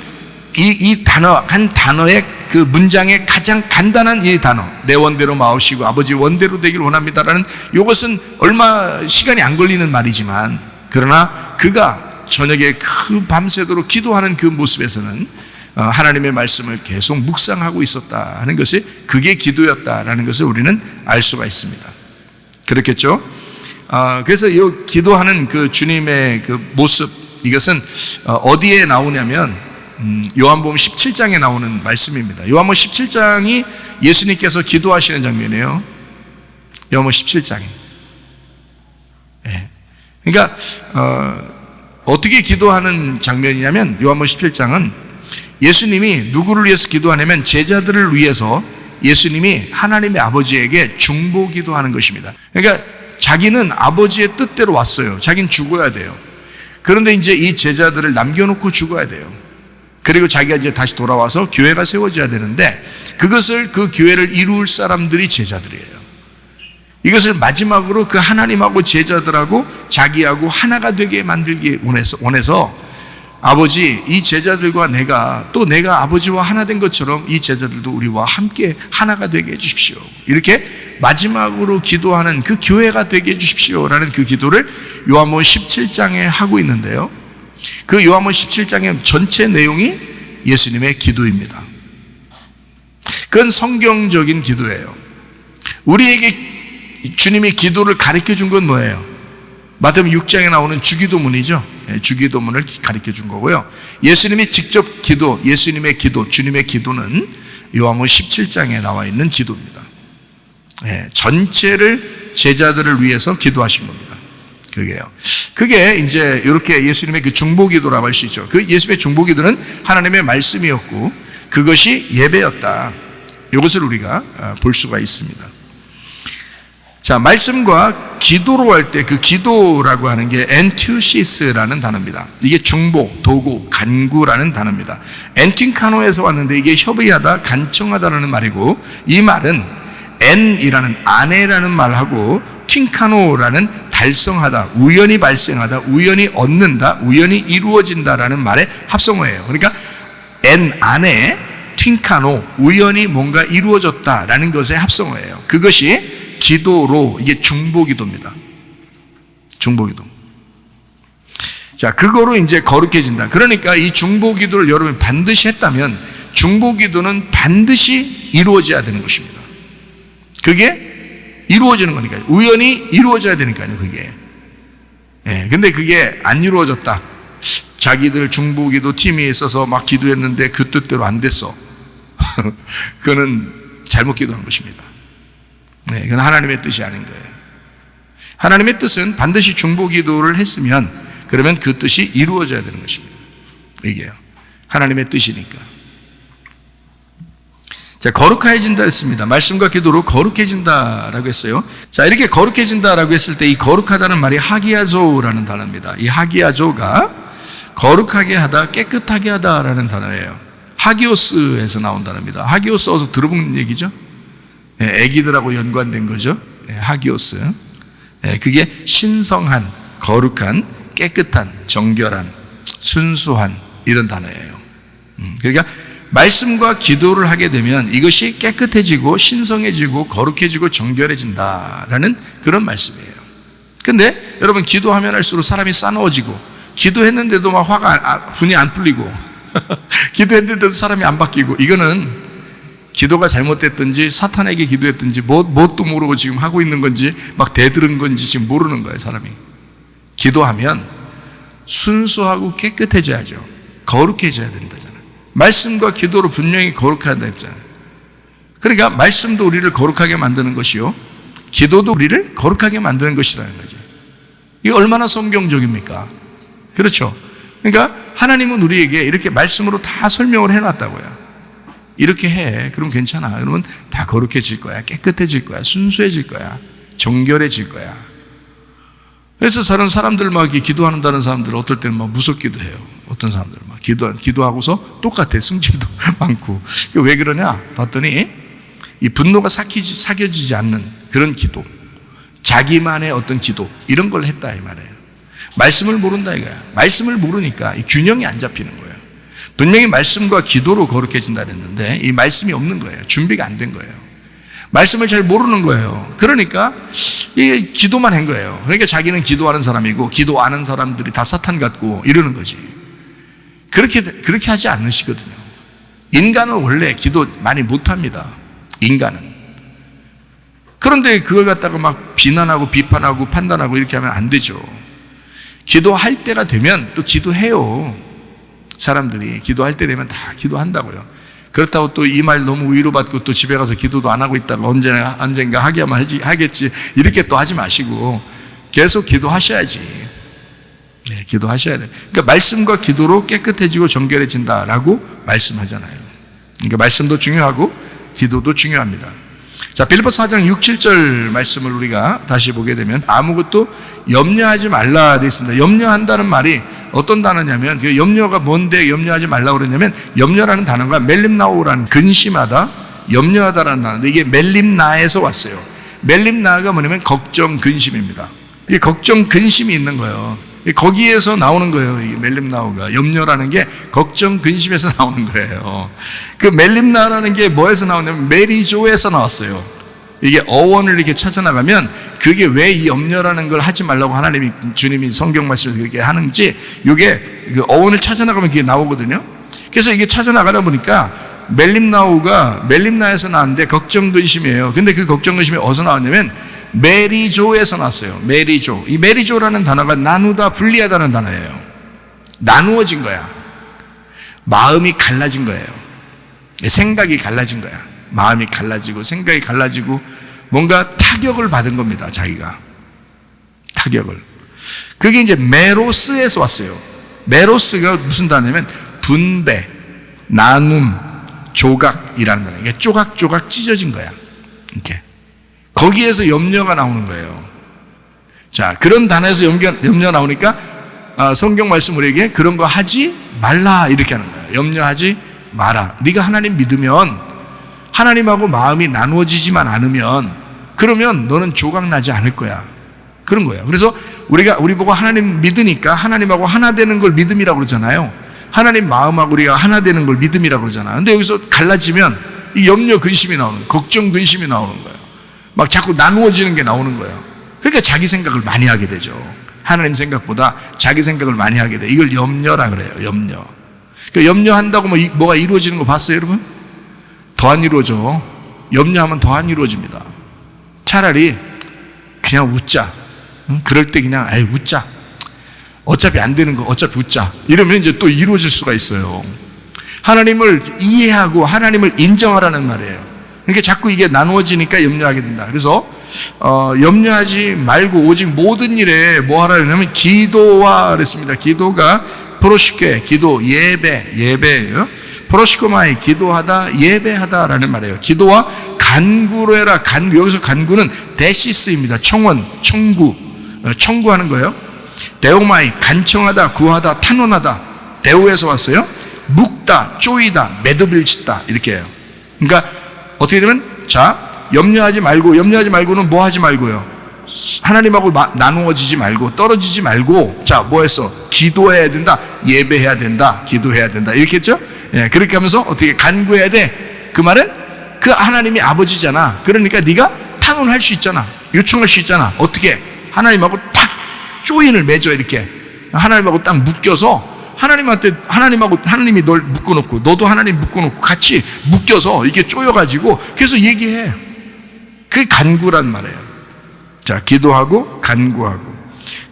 이 단어, 한 단어의 그 문장의 가장 간단한 이 단어, 내 원대로 마옵시고 아버지 원대로 되길 원합니다라는, 이것은 얼마 시간이 안 걸리는 말이지만, 그러나 그가 저녁에 그 밤새도록 기도하는 그 모습에서는 하나님의 말씀을 계속 묵상하고 있었다 하는 것이, 그게 기도였다라는 것을 우리는 알 수가 있습니다. 그렇겠죠? 그래서 이 기도하는 그 주님의 그 모습, 이것은 어디에 나오냐면 요한복음 17장에 나오는 말씀입니다. 요한복음 17장이 예수님께서 기도하시는 장면이에요. 요한복음 17장에. 네. 그러니까 어떻게 기도하는 장면이냐면, 요한복음 17장은 예수님이 누구를 위해서 기도하냐면 제자들을 위해서 예수님이 하나님의 아버지에게 중보 기도하는 것입니다. 그러니까 자기는 아버지의 뜻대로 왔어요. 자기는 죽어야 돼요. 그런데 이제 이 제자들을 남겨놓고 죽어야 돼요. 그리고 자기가 이제 다시 돌아와서 교회가 세워져야 되는데, 그것을, 그 교회를 이룰 사람들이 제자들이에요. 이것을 마지막으로 그 하나님하고 제자들하고 자기하고 하나가 되게 만들기 원해서 아버지, 이 제자들과 내가 아버지와 하나 된 것처럼 이 제자들도 우리와 함께 하나가 되게 해주십시오. 이렇게 마지막으로 기도하는 그 교회가 되게 해주십시오라는 그 기도를 요한복음 17장에 하고 있는데요. 그 요한복음 17장의 전체 내용이 예수님의 기도입니다. 그건 성경적인 기도예요. 우리에게 주님이 기도를 가르쳐 준 건 뭐예요? 마태복음 6장에 나오는 주기도문이죠. 주기도문을 가르쳐 준 거고요. 예수님이 직접 예수님의 기도, 주님의 기도는 요한복음 17장에 나와 있는 기도입니다. 예, 전체를 제자들을 위해서 기도하신 겁니다. 그게 이제 이렇게 예수님의 그 중보기도라고 할 수 있죠. 그 예수님의 중보기도는 하나님의 말씀이었고 그것이 예배였다. 이것을 우리가 볼 수가 있습니다. 자, 말씀과 기도로 할 때 그 기도라고 하는 게 엔투시스라는 단어입니다. 이게 중보, 도구, 간구라는 단어입니다. 엔틴카노에서 왔는데 이게 협의하다, 간청하다라는 말이고 이 말은 엔이라는 아내라는 말하고 틴카노라는 달성하다, 우연히 발생하다, 우연히 얻는다, 우연히 이루어진다라는 말의 합성어예요. 그러니까 엔 안에 틴카노, 우연히 뭔가 이루어졌다라는 것의 합성어예요. 그것이 기도로, 이게 중보기도입니다. 중보기도. 자, 그거로 이제 거룩해진다. 그러니까 이 중보기도를 여러분이 반드시 했다면 중보기도는 반드시 이루어져야 되는 것입니다. 그게 이루어지는 거니까요. 우연히 이루어져야 되니까요, 그게. 예, 근데 그게 안 이루어졌다. 자기들 중보기도 팀이 있어서 막 기도했는데 그 뜻대로 안 됐어. 그거는 잘못 기도한 것입니다. 네, 그건 하나님의 뜻이 아닌 거예요. 하나님의 뜻은 반드시 중보기도를 했으면 그러면 그 뜻이 이루어져야 되는 것입니다. 이게요. 하나님의 뜻이니까. 자, 거룩해진다 했습니다. 말씀과 기도로 거룩해진다라고 했어요. 자, 이렇게 거룩해진다라고 했을 때 이 거룩하다는 말이 하기야조라는 단어입니다. 이 하기야조가 거룩하게 하다, 깨끗하게 하다라는 단어예요. 하기오스에서 나온 단어입니다. 하기오스 어서 들어본 얘기죠? 애기들하고 연관된 거죠. 하기오스. 그게 신성한, 거룩한, 깨끗한, 정결한, 순수한 이런 단어예요. 그러니까 말씀과 기도를 하게 되면 이것이 깨끗해지고 신성해지고 거룩해지고 정결해진다라는 그런 말씀이에요. 근데 여러분 기도하면 할수록 사람이 싸나워지고 기도했는데도 막 분이 안 풀리고 기도했는데도 사람이 안 바뀌고 이거는 기도가 잘못됐든지 사탄에게 기도했든지 뭣도 모르고 지금 하고 있는 건지 막 대들은 건지 지금 모르는 거예요, 사람이. 기도하면 순수하고 깨끗해져야죠. 거룩해져야 된다잖아요. 말씀과 기도로 분명히 거룩해야 한다 했잖아요. 그러니까 말씀도 우리를 거룩하게 만드는 것이요, 기도도 우리를 거룩하게 만드는 것이라는 거죠. 이게 얼마나 성경적입니까? 그렇죠. 그러니까 하나님은 우리에게 이렇게 말씀으로 다 설명을 해놨다고요. 이렇게 해, 그럼 괜찮아. 그러면 다 거룩해질 거야, 깨끗해질 거야, 순수해질 거야, 정결해질 거야. 그래서 저런 사람들 막 기도한다는 사람들 어떨 때는 막 무섭기도 해요. 어떤 사람들 막 기도하고서 똑같아, 승질도 많고. 왜 그러냐 봤더니 이 분노가 삭혀지지 않는 그런 기도, 자기만의 어떤 기도 이런 걸 했다 이 말이에요. 말씀을 모른다 이거야. 말씀을 모르니까 이 균형이 안 잡히는 거예요. 분명히 말씀과 기도로 거룩해진다 그랬는데 이 말씀이 없는 거예요. 준비가 안 된 거예요. 말씀을 잘 모르는 거예요. 그러니까 이 기도만 한 거예요. 그러니까 자기는 기도하는 사람이고 기도 안 하는 사람들이 다 사탄 같고 이러는 거지. 그렇게 하지 않으시거든요. 인간은 원래 기도 많이 못합니다. 인간은. 그런데 그걸 갖다가 막 비난하고 비판하고 판단하고 이렇게 하면 안 되죠. 기도할 때가 되면 또 기도해요. 사람들이 기도할 때 되면 다 기도한다고요. 그렇다고 또 이 말 너무 위로받고 또 집에 가서 기도도 안 하고 있다가 언젠가 하겠지 이렇게 또 하지 마시고 계속 기도하셔야지. 네, 기도하셔야 돼요. 그러니까 말씀과 기도로 깨끗해지고 정결해진다라고 말씀하잖아요. 그러니까 말씀도 중요하고 기도도 중요합니다. 자, 빌립보서 4장 6, 7절 말씀을 우리가 다시 보게 되면 아무것도 염려하지 말라 되어 있습니다. 염려한다는 말이 어떤 단어냐면, 그 염려가 뭔데 염려하지 말라고 그러냐면, 염려라는 단어가 멜림나오라는 근심하다, 염려하다라는 단어인데 이게 멜림나에서 왔어요. 멜림나가 뭐냐면 걱정, 근심입니다. 이게 걱정, 근심이 있는 거예요. 거기에서 나오는 거예요. 이 멜림나오가. 염려라는 게 걱정, 근심에서 나오는 거예요. 그 멜림나라는 게 뭐에서 나오냐면 메리조에서 나왔어요. 이게 어원을 이렇게 찾아나가면 그게 왜 이 염려라는 걸 하지 말라고 하나님이, 주님이 성경 말씀을 그렇게 하는지 이게 그 어원을 찾아나가면 그게 나오거든요. 그래서 이게 찾아나가다 보니까 멜림나오가 멜림나에서 나왔는데 걱정, 근심이에요. 근데 그 걱정, 근심이 어디서 나왔냐면 메리조에서 났어요. 메리조. 이 메리조라는 단어가 나누다, 분리하다는 단어예요. 나누어진 거야. 마음이 갈라진 거예요. 생각이 갈라진 거야. 마음이 갈라지고 생각이 갈라지고 뭔가 타격을 받은 겁니다. 자기가 타격을. 그게 이제 메로스에서 왔어요. 메로스가 무슨 단어냐면 분배, 나눔, 조각이라는 단어예요. 이게 조각조각 찢어진 거야. 이렇게. 거기에서 염려가 나오는 거예요. 자, 그런 단어에서 염려가 나오니까 성경 말씀 우리에게 그런 거 하지 말라 이렇게 하는 거예요. 염려하지 마라. 네가 하나님 믿으면 하나님하고 마음이 나누어지지만 않으면 그러면 너는 조각나지 않을 거야. 그런 거예요. 그래서 우리 보고 하나님 믿으니까 하나님하고 하나 되는 걸 믿음이라고 그러잖아요. 하나님 마음하고 우리가 하나 되는 걸 믿음이라고 그러잖아요. 근데 여기서 갈라지면 이 염려 근심이 나오는 거예요. 걱정 근심이 나오는 거예요. 막 자꾸 나누어지는 게 나오는 거예요. 그러니까 자기 생각을 많이 하게 되죠. 하나님 생각보다 자기 생각을 많이 하게 돼. 이걸 염려라 그래요. 염려. 그러니까 염려한다고 뭐가 이루어지는 거 봤어요, 여러분? 더 안 이루어져. 염려하면 더 안 이루어집니다. 차라리 그냥 웃자. 그럴 때 그냥 웃자. 어차피 안 되는 거 어차피 웃자. 이러면 이제 또 이루어질 수가 있어요. 하나님을 이해하고 하나님을 인정하라는 말이에요. 그러니까 자꾸 이게 나누어지니까 염려하게 된다. 그래서 염려하지 말고 오직 모든 일에 뭐 하라냐면 기도와 그랬습니다. 기도가 프로시케, 기도, 예배예요. 프로시코마이, 기도하다, 예배하다라는 말이에요. 기도와 간구로 해라. 간구, 여기서 간구는 데시스입니다. 청원, 청구하는 거예요. 데오마이, 간청하다, 구하다, 탄원하다. 데오에서 왔어요. 묶다, 쪼이다, 매듭을 짓다 이렇게 해요. 그러니까 어떻게 되면 자, 염려하지 말고는 뭐 하지 말고요. 하나님하고 나누어지지 말고 떨어지지 말고 자, 뭐 했어? 기도해야 된다, 예배해야 된다, 기도해야 된다 이렇게 했죠? 예, 그렇게 하면서 어떻게 간구해야 돼? 그 말은 그 하나님이 아버지잖아. 그러니까 네가 탄원할 수 있잖아. 요청할 수 있잖아. 어떻게? 하나님하고 탁 조인을 맺어 이렇게 하나님하고 딱 묶여서 하나님이 널 묶어놓고 너도 하나님 묶어놓고 같이 묶여서 이게 쪼여가지고 그래서 얘기해. 그게 간구란 말이에요. 자, 기도하고 간구하고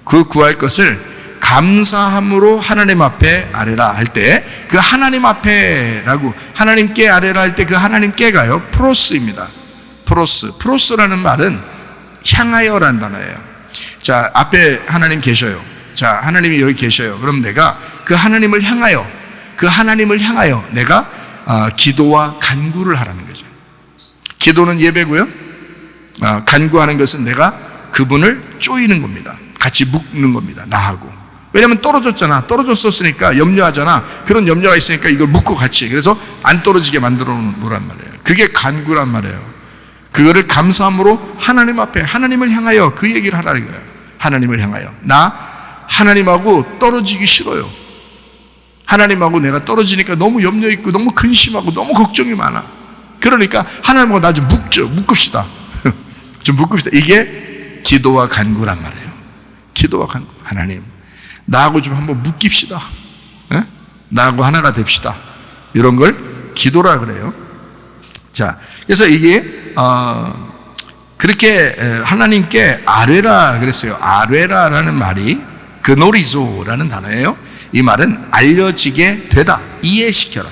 그 구할 것을 감사함으로 하나님 앞에 아뢰라 할 때 그 하나님 앞에라고 하나님께 아뢰라 할 때 그 하나님께가요 프로스입니다. 프로스라는 말은 향하여라는 단어예요. 자, 앞에 하나님 계셔요. 자, 하나님이 여기 계셔요. 그럼 내가 그 하나님을 향하여 내가 기도와 간구를 하라는 거죠. 기도는 예배고요. 간구하는 것은 내가 그분을 쪼이는 겁니다. 같이 묶는 겁니다. 나하고. 왜냐하면 떨어졌었으니까 염려하잖아. 그런 염려가 있으니까 이걸 묶고 같이. 그래서 안 떨어지게 만들어 놓으란 말이에요. 그게 간구란 말이에요. 그거를 감사함으로 하나님 앞에 하나님을 향하여 그 얘기를 하라는 거예요. 하나님을 향하여 나 하나님하고 떨어지기 싫어요. 하나님하고 내가 떨어지니까 너무 염려 있고 너무 근심하고 너무 걱정이 많아. 그러니까 하나님하고 나 좀 묶읍시다. 좀 묶읍시다. 이게 기도와 간구란 말이에요. 기도와 간구. 하나님, 나하고 좀 한번 묶입시다. 에? 나하고 하나가 됩시다. 이런 걸 기도라 그래요. 자, 그래서 이게 그렇게 하나님께 아뢰라 그랬어요. 아뢰라라는 말이 그노리조라는 단어예요. 이 말은 알려지게 되다, 이해시켜라.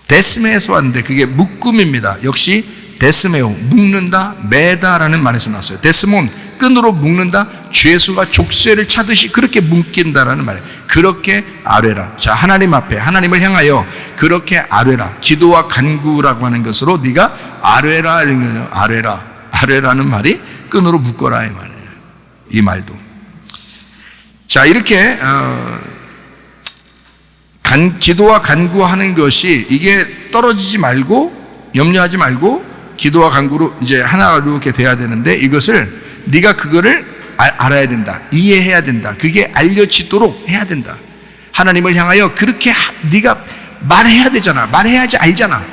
데스메에서 왔는데 그게 묶음입니다. 역시 데스메오, 묶는다, 매다라는 말에서 나왔어요. 데스몬, 끈으로 묶는다, 죄수가 족쇄를 차듯이 그렇게 묶인다라는 말이에요. 그렇게 아뢰라. 자, 하나님 앞에 하나님을 향하여 그렇게 아뢰라. 기도와 간구라고 하는 것으로 네가 아뢰라 이런 거예요. 아뢰라는 말이 끈으로 묶어라 이 말이에요. 이 말도. 자, 이렇게 기도와 간구하는 것이 이게 떨어지지 말고 염려하지 말고 기도와 간구로 이제 하나가 이렇게 돼야 되는데 이것을 네가 그거를 알아야 된다. 이해해야 된다. 그게 알려지도록 해야 된다. 하나님을 향하여 그렇게 네가 말해야 되잖아. 말해야지 알잖아.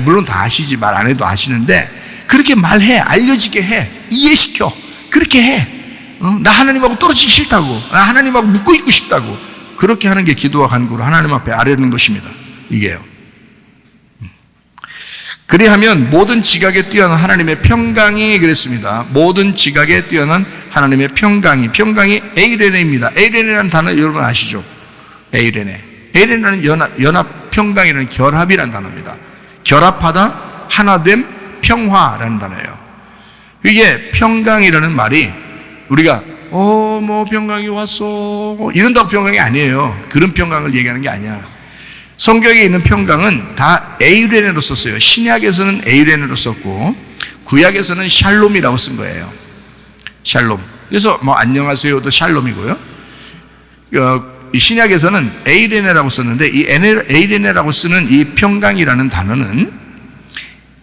물론 다 아시지. 말 안 해도 아시는데 그렇게 말해. 알려지게 해. 이해시켜. 그렇게 해. 나 하나님하고 떨어지기 싫다고. 나 하나님하고 묶고 있고 싶다고. 그렇게 하는 게 기도와 간구로 하나님 앞에 아뢰는 것입니다. 이게요. 그리하면 모든 지각에 뛰어난 하나님의 평강이 그랬습니다. 모든 지각에 뛰어난 하나님의 평강이 에이레네입니다. 에이레네라는 단어 여러분 아시죠? 에이레네라는 연합 평강이라는 결합이라는 단어입니다. 결합하다, 하나됨, 평화라는 단어예요. 이게 평강이라는 말이 우리가 뭐 평강이 왔어 이런다고 평강이 아니에요. 그런 평강을 얘기하는 게 아니야. 성경에 있는 평강은 다 에이레네로 썼어요. 신약에서는 에이레네로 썼고 구약에서는 샬롬이라고 쓴 거예요. 샬롬. 그래서 뭐 안녕하세요도 샬롬이고요. 이 신약에서는 에이레네라고 썼는데 이 에이레네라고 쓰는 이 평강이라는 단어는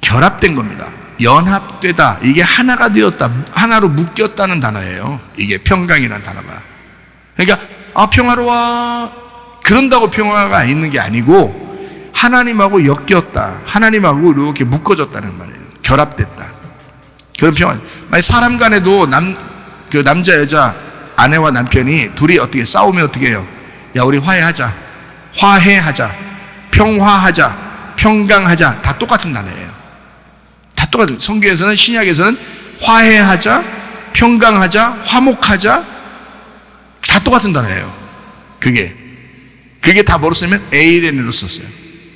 결합된 겁니다. 연합되다. 이게 하나가 되었다. 하나로 묶였다는 단어예요. 이게 평강이라는 단어가. 그러니까 평화로워. 그런다고 평화가 있는 게 아니고 하나님하고 엮였다. 하나님하고 이렇게 묶어졌다는 말이에요. 결합됐다. 그런 평화. 만약 사람 간에도 남자 여자 아내와 남편이 둘이 어떻게 싸우면 어떻게 해요? 야 우리 화해하자. 화해하자. 평화하자. 평강하자. 다 똑같은 단어예요. 다 똑같은. 성경에서는 신약에서는 화해하자. 평강하자. 화목하자. 다 똑같은 단어예요. 그게 다 뭐로 쓰면 에이레네로 썼어요.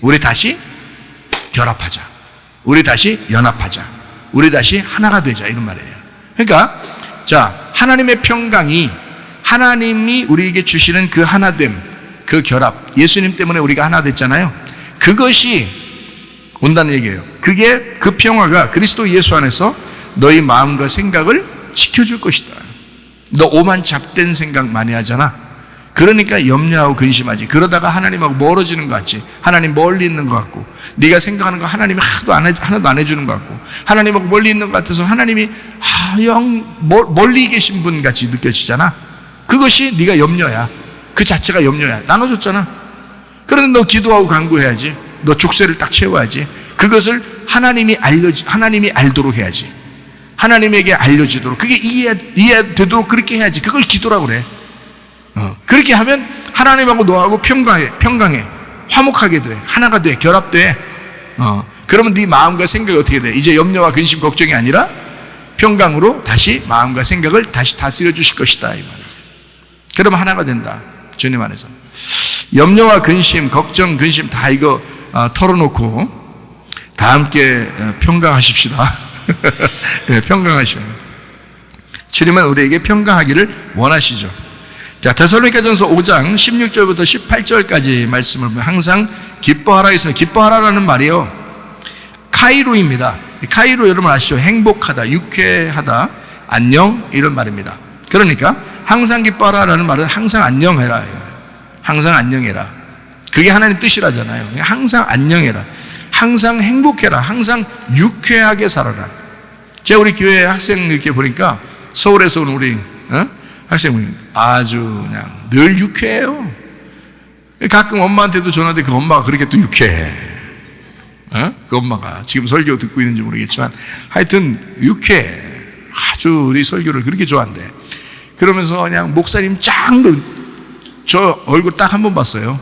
우리 다시 결합하자. 우리 다시 연합하자. 우리 다시 하나가 되자. 이런 말이에요. 그러니까 자 하나님의 평강이 하나님이 우리에게 주시는 그 하나됨, 그 결합, 예수님 때문에 우리가 하나 됐잖아요. 그것이 온다는 얘기예요. 그게 그 평화가 그리스도 예수 안에서 너희 마음과 생각을 지켜줄 것이다. 너 오만 잡된 생각 많이 하잖아. 그러니까 염려하고 근심하지. 그러다가 하나님하고 멀어지는 것 같지. 하나님 멀리 있는 것 같고, 네가 생각하는 거 하나님이 하나도 안 해주는 것 같고, 하나님하고 멀리 있는 것 같아서 하나님이 멀리 계신 분 같이 느껴지잖아. 그것이 네가 염려야. 그 자체가 염려야. 나눠줬잖아. 그런데 너 기도하고 간구해야지. 너 족쇄를 딱 채워야지. 그것을 하나님이 알도록 해야지. 하나님에게 알려지도록, 그게 이해되도록 그렇게 해야지. 그걸 기도라고 그래. 그렇게 하면 하나님하고 너하고 평강해, 화목하게 돼, 하나가 돼, 결합돼. 그러면 네 마음과 생각이 어떻게 돼? 이제 염려와 근심, 걱정이 아니라 평강으로 다시 마음과 생각을 다시 다스려 주실 것이다, 이 말이에요. 그러면 하나가 된다, 주님 안에서. 염려와 근심, 걱정, 근심 다 이거 털어놓고 다 함께 평강하십시다. 네, 평강하시오. 주님은 우리에게 평강하기를 원하시죠. 자, 데살로니가전서 5장 16절부터 18절까지 말씀을 보면 항상 기뻐하라 했습니다. 기뻐하라라는 말이요, 카이로입니다. 카이로 여러분 아시죠? 행복하다, 유쾌하다, 안녕, 이런 말입니다. 그러니까 항상 기뻐하라라는 말은 항상 안녕해라. 항상 안녕해라. 그게 하나님 뜻이라잖아요. 항상 안녕해라. 항상 행복해라. 항상 유쾌하게 살아라. 제가 우리 교회 학생 이렇게 보니까 서울에서 온 우리 학생분이 아주 그냥 늘 유쾌해요. 가끔 엄마한테도 전화돼. 그 엄마가 그렇게 또 유쾌해. 그 엄마가 지금 설교 듣고 있는지 모르겠지만 하여튼 유쾌해. 아주 우리 설교를 그렇게 좋아한대. 그러면서 그냥 목사님 짱들 저 얼굴 딱 한 번 봤어요.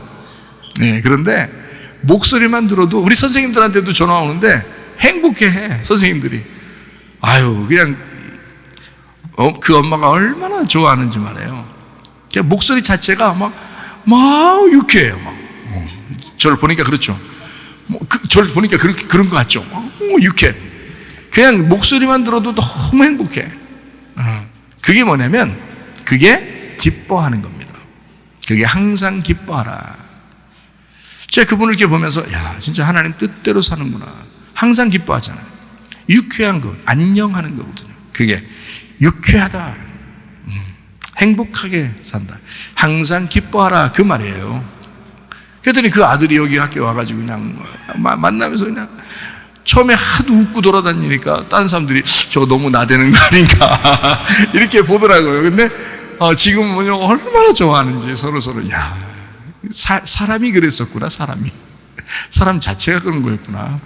네, 그런데 목소리만 들어도 우리 선생님들한테도 전화 오는데 행복해해. 선생님들이 아유 그냥 그 엄마가 얼마나 좋아하는지 말해요. 목소리 자체가 막 유쾌해요. 저를 보니까 그렇죠. 저를 보니까 그런 것 같죠. 유쾌해. 그냥 목소리만 들어도 너무 행복해. 그게 뭐냐면 그게 기뻐하는 겁니다. 그게 항상 기뻐하라. 제가 그분을 이렇게 보면서 야 진짜 하나님 뜻대로 사는구나. 항상 기뻐하잖아요. 유쾌한 것, 안녕하는 거거든요. 그게 유쾌하다, 행복하게 산다, 항상 기뻐하라, 그 말이에요. 그랬더니 그 아들이 여기 학교에 와가지고 그냥 만나면서 그냥 처음에 하도 웃고 돌아다니니까 다른 사람들이 저거 너무 나대는 거 아닌가 이렇게 보더라고요. 근데 지금 얼마나 좋아하는지 서로 야 사람이 그랬었구나. 사람 자체가 그런 거였구나.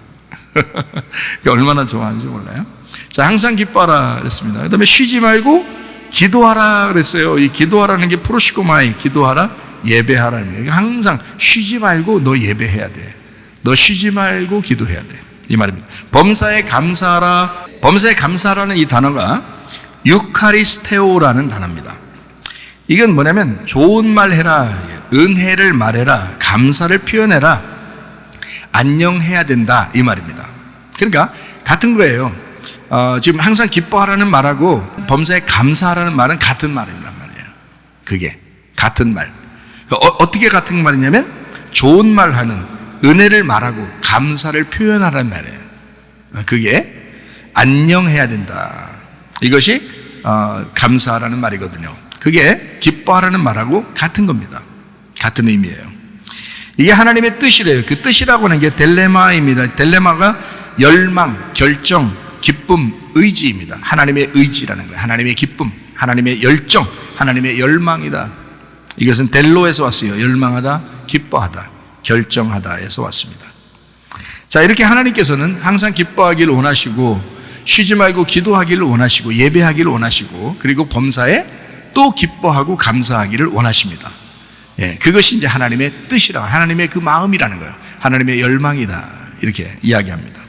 얼마나 좋아하는지 몰라요. 자, 항상 기뻐하라 그랬습니다. 그 다음에 쉬지 말고 기도하라 그랬어요. 이 기도하라는 게 프로시코마이, 기도하라, 예배하라는 거예요. 항상 쉬지 말고 너 예배해야 돼. 너 쉬지 말고 기도해야 돼, 이 말입니다. 범사에 감사하라. 범사에 감사하라는 이 단어가 유카리스테오라는 단어입니다. 이건 뭐냐면 좋은 말 해라, 은혜를 말해라, 감사를 표현해라, 안녕해야 된다 이 말입니다. 그러니까 같은 거예요. 지금 항상 기뻐하라는 말하고 범사에 감사하라는 말은 같은 말이란 말이에요. 그게 같은 말. 어떻게 같은 말이냐면 좋은 말하는, 은혜를 말하고 감사를 표현하라는 말이에요. 그게 안녕해야 된다. 이것이 감사하라는 말이거든요. 그게 기뻐하라는 말하고 같은 겁니다. 같은 의미예요. 이게 하나님의 뜻이래요. 그 뜻이라고 하는 게 딜레마입니다. 딜레마가 열망, 결정, 기쁨, 의지입니다. 하나님의 의지라는 거예요. 하나님의 기쁨, 하나님의 열정, 하나님의 열망이다. 이것은 델로에서 왔어요. 열망하다, 기뻐하다, 결정하다에서 왔습니다. 자, 이렇게 하나님께서는 항상 기뻐하기를 원하시고 쉬지 말고 기도하기를 원하시고 예배하기를 원하시고 그리고 범사에 또 기뻐하고 감사하기를 원하십니다. 예, 그것이 이제 하나님의 뜻이라, 하나님의 그 마음이라는 거예요. 하나님의 열망이다 이렇게 이야기합니다.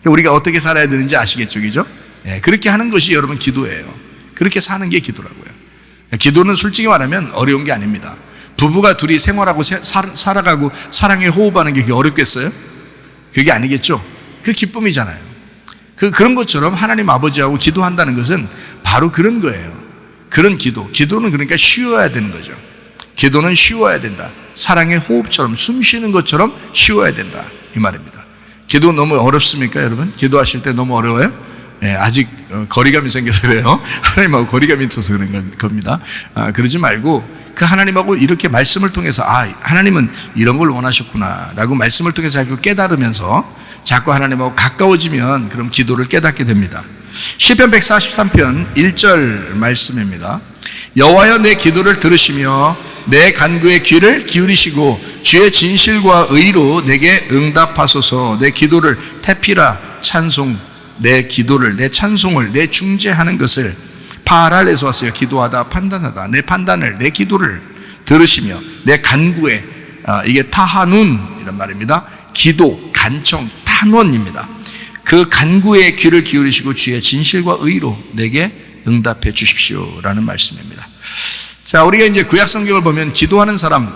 우리가 어떻게 살아야 되는지 아시겠죠, 그죠? 예, 그렇게 하는 것이 여러분 기도예요. 그렇게 사는 게 기도라고요. 기도는 솔직히 말하면 어려운 게 아닙니다. 부부가 둘이 생활하고 살아가고 사랑에 호흡하는 게 그게 어렵겠어요? 그게 아니겠죠? 그 기쁨이잖아요. 그런 것처럼 하나님 아버지하고 기도한다는 것은 바로 그런 거예요. 그런 기도는 그러니까 쉬어야 되는 거죠. 기도는 쉬어야 된다. 사랑의 호흡처럼 숨 쉬는 것처럼 쉬어야 된다 이 말입니다. 기도 너무 어렵습니까, 여러분? 기도하실 때 너무 어려워요? 예, 아직 거리감이 생겨서 그래요. 하나님하고 거리감이 있어서 그런 겁니다. 그러지 말고 그 하나님하고 이렇게 말씀을 통해서 하나님은 이런 걸 원하셨구나 라고 말씀을 통해서 자꾸 깨달으면서 자꾸 하나님하고 가까워지면 그럼 기도를 깨닫게 됩니다. 시편 143편 1절 말씀입니다. 여호와여 내 기도를 들으시며 내 간구에 귀를 기울이시고 주의 진실과 의로 내게 응답하소서. 내 기도를 태피라 찬송, 내 기도를, 내 찬송을, 내 중재하는 것을 파랄에서 왔어요. 기도하다, 판단하다. 내 판단을, 내 기도를 들으시며 내 간구에, 이게 타하눈 이란 말입니다. 기도, 간청, 탄원입니다. 그 간구에 귀를 기울이시고 주의 진실과 의로 내게 응답해 주십시오 라는 말씀입니다. 자, 우리가 이제 구약 성경을 보면 기도하는 사람,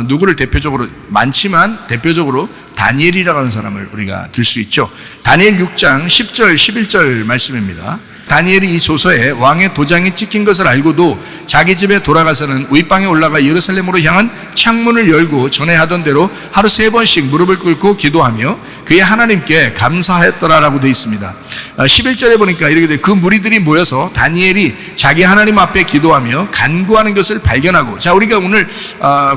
누구를 대표적으로, 많지만 대표적으로 다니엘이라고 하는 사람을 우리가 들 수 있죠. 다니엘 6장 10절 11절 말씀입니다. 다니엘이 이 조서에 왕의 도장이 찍힌 것을 알고도 자기 집에 돌아가서는 윗방에 올라가 예루살렘으로 향한 창문을 열고 전에 하던 대로 하루 3번씩 무릎을 꿇고 기도하며 그의 하나님께 감사하였더라라고 되어 있습니다. 11절에 보니까 이렇게 돼. 그 무리들이 모여서 다니엘이 자기 하나님 앞에 기도하며 간구하는 것을 발견하고, 자, 우리가 오늘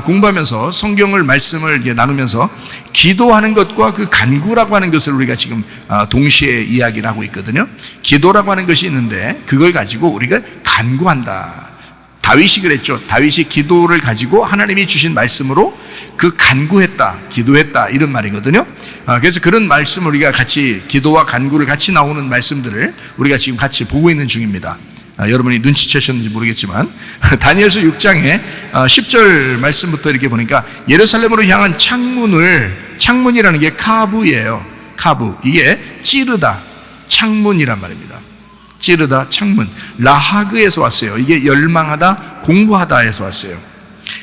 공부하면서 성경을 말씀을 나누면서 기도하는 것과 그 간구라고 하는 것을 우리가 지금 동시에 이야기를 하고 있거든요. 기도라고 하는 것이 있는데 그걸 가지고 우리가 간구한다. 다윗이 그랬죠. 다윗이 기도를 가지고 하나님이 주신 말씀으로 그 간구했다, 기도했다 이런 말이거든요. 그래서 그런 말씀을 우리가 같이, 기도와 간구를 같이 나오는 말씀들을 우리가 지금 같이 보고 있는 중입니다. 여러분이 눈치채셨는지 모르겠지만 다니엘서 6장에 10절 말씀부터 이렇게 보니까 예루살렘으로 향한 창문이라는 게 카부예요. 카부, 이게 찌르다, 창문이란 말입니다. 찌르다, 창문. 라하그에서 왔어요. 이게 열망하다, 공부하다에서 왔어요.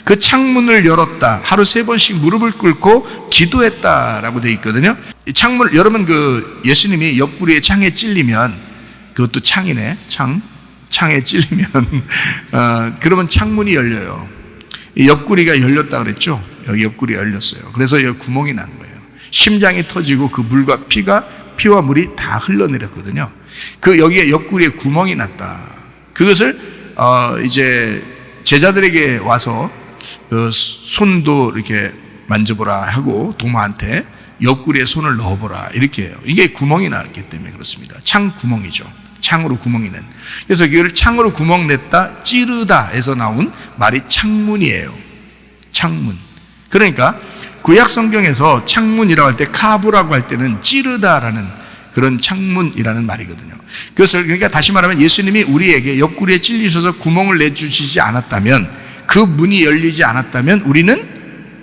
그 창문을 열었다. 하루 3번씩 무릎을 꿇고 기도했다라고 되어 있거든요. 창문, 여러분 그 예수님이 옆구리에 창에 찔리면, 그것도 창이네, 창에 찔리면 그러면 창문이 열려요. 이 옆구리가 열렸다 그랬죠. 여기 옆구리가 열렸어요. 그래서 여기 구멍이 난 거예요. 심장이 터지고 그 물과 피와 물이 다 흘러내렸거든요. 그 여기에 옆구리에 구멍이 났다. 그것을 이제 제자들에게 와서 손도 이렇게 만져보라 하고 도마한테 옆구리에 손을 넣어보라 이렇게 해요. 이게 구멍이 났기 때문에 그렇습니다. 창 구멍이죠. 창으로 구멍이 낸. 그래서 이걸 창으로 구멍 냈다, 찌르다에서 나온 말이 창문이에요. 창문. 그러니까 구약 성경에서 창문이라고 할 때, 카부라고 할 때는 찌르다라는 그런 창문이라는 말이거든요. 그것을, 그러니까 다시 말하면 예수님이 우리에게 옆구리에 찔리셔서 구멍을 내주시지 않았다면, 그 문이 열리지 않았다면 우리는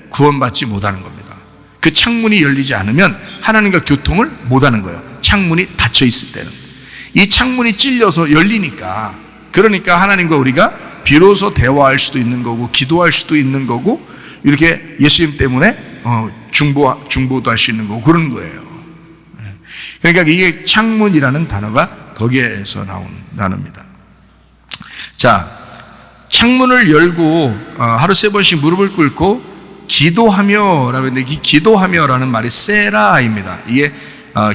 구원받지 못하는 겁니다. 그 창문이 열리지 않으면 하나님과 교통을 못하는 거예요. 창문이 닫혀 있을 때는. 이 창문이 찔려서 열리니까, 그러니까 하나님과 우리가 비로소 대화할 수도 있는 거고 기도할 수도 있는 거고, 이렇게 예수님 때문에 중보도 할 수 있는 거고 그런 거예요. 그러니까 이게 창문이라는 단어가 거기에서 나온 단어입니다. 자, 창문을 열고 하루 3번씩 무릎을 꿇고 기도하며라고 했는데 이 기도하며라는 말이 세라입니다. 이게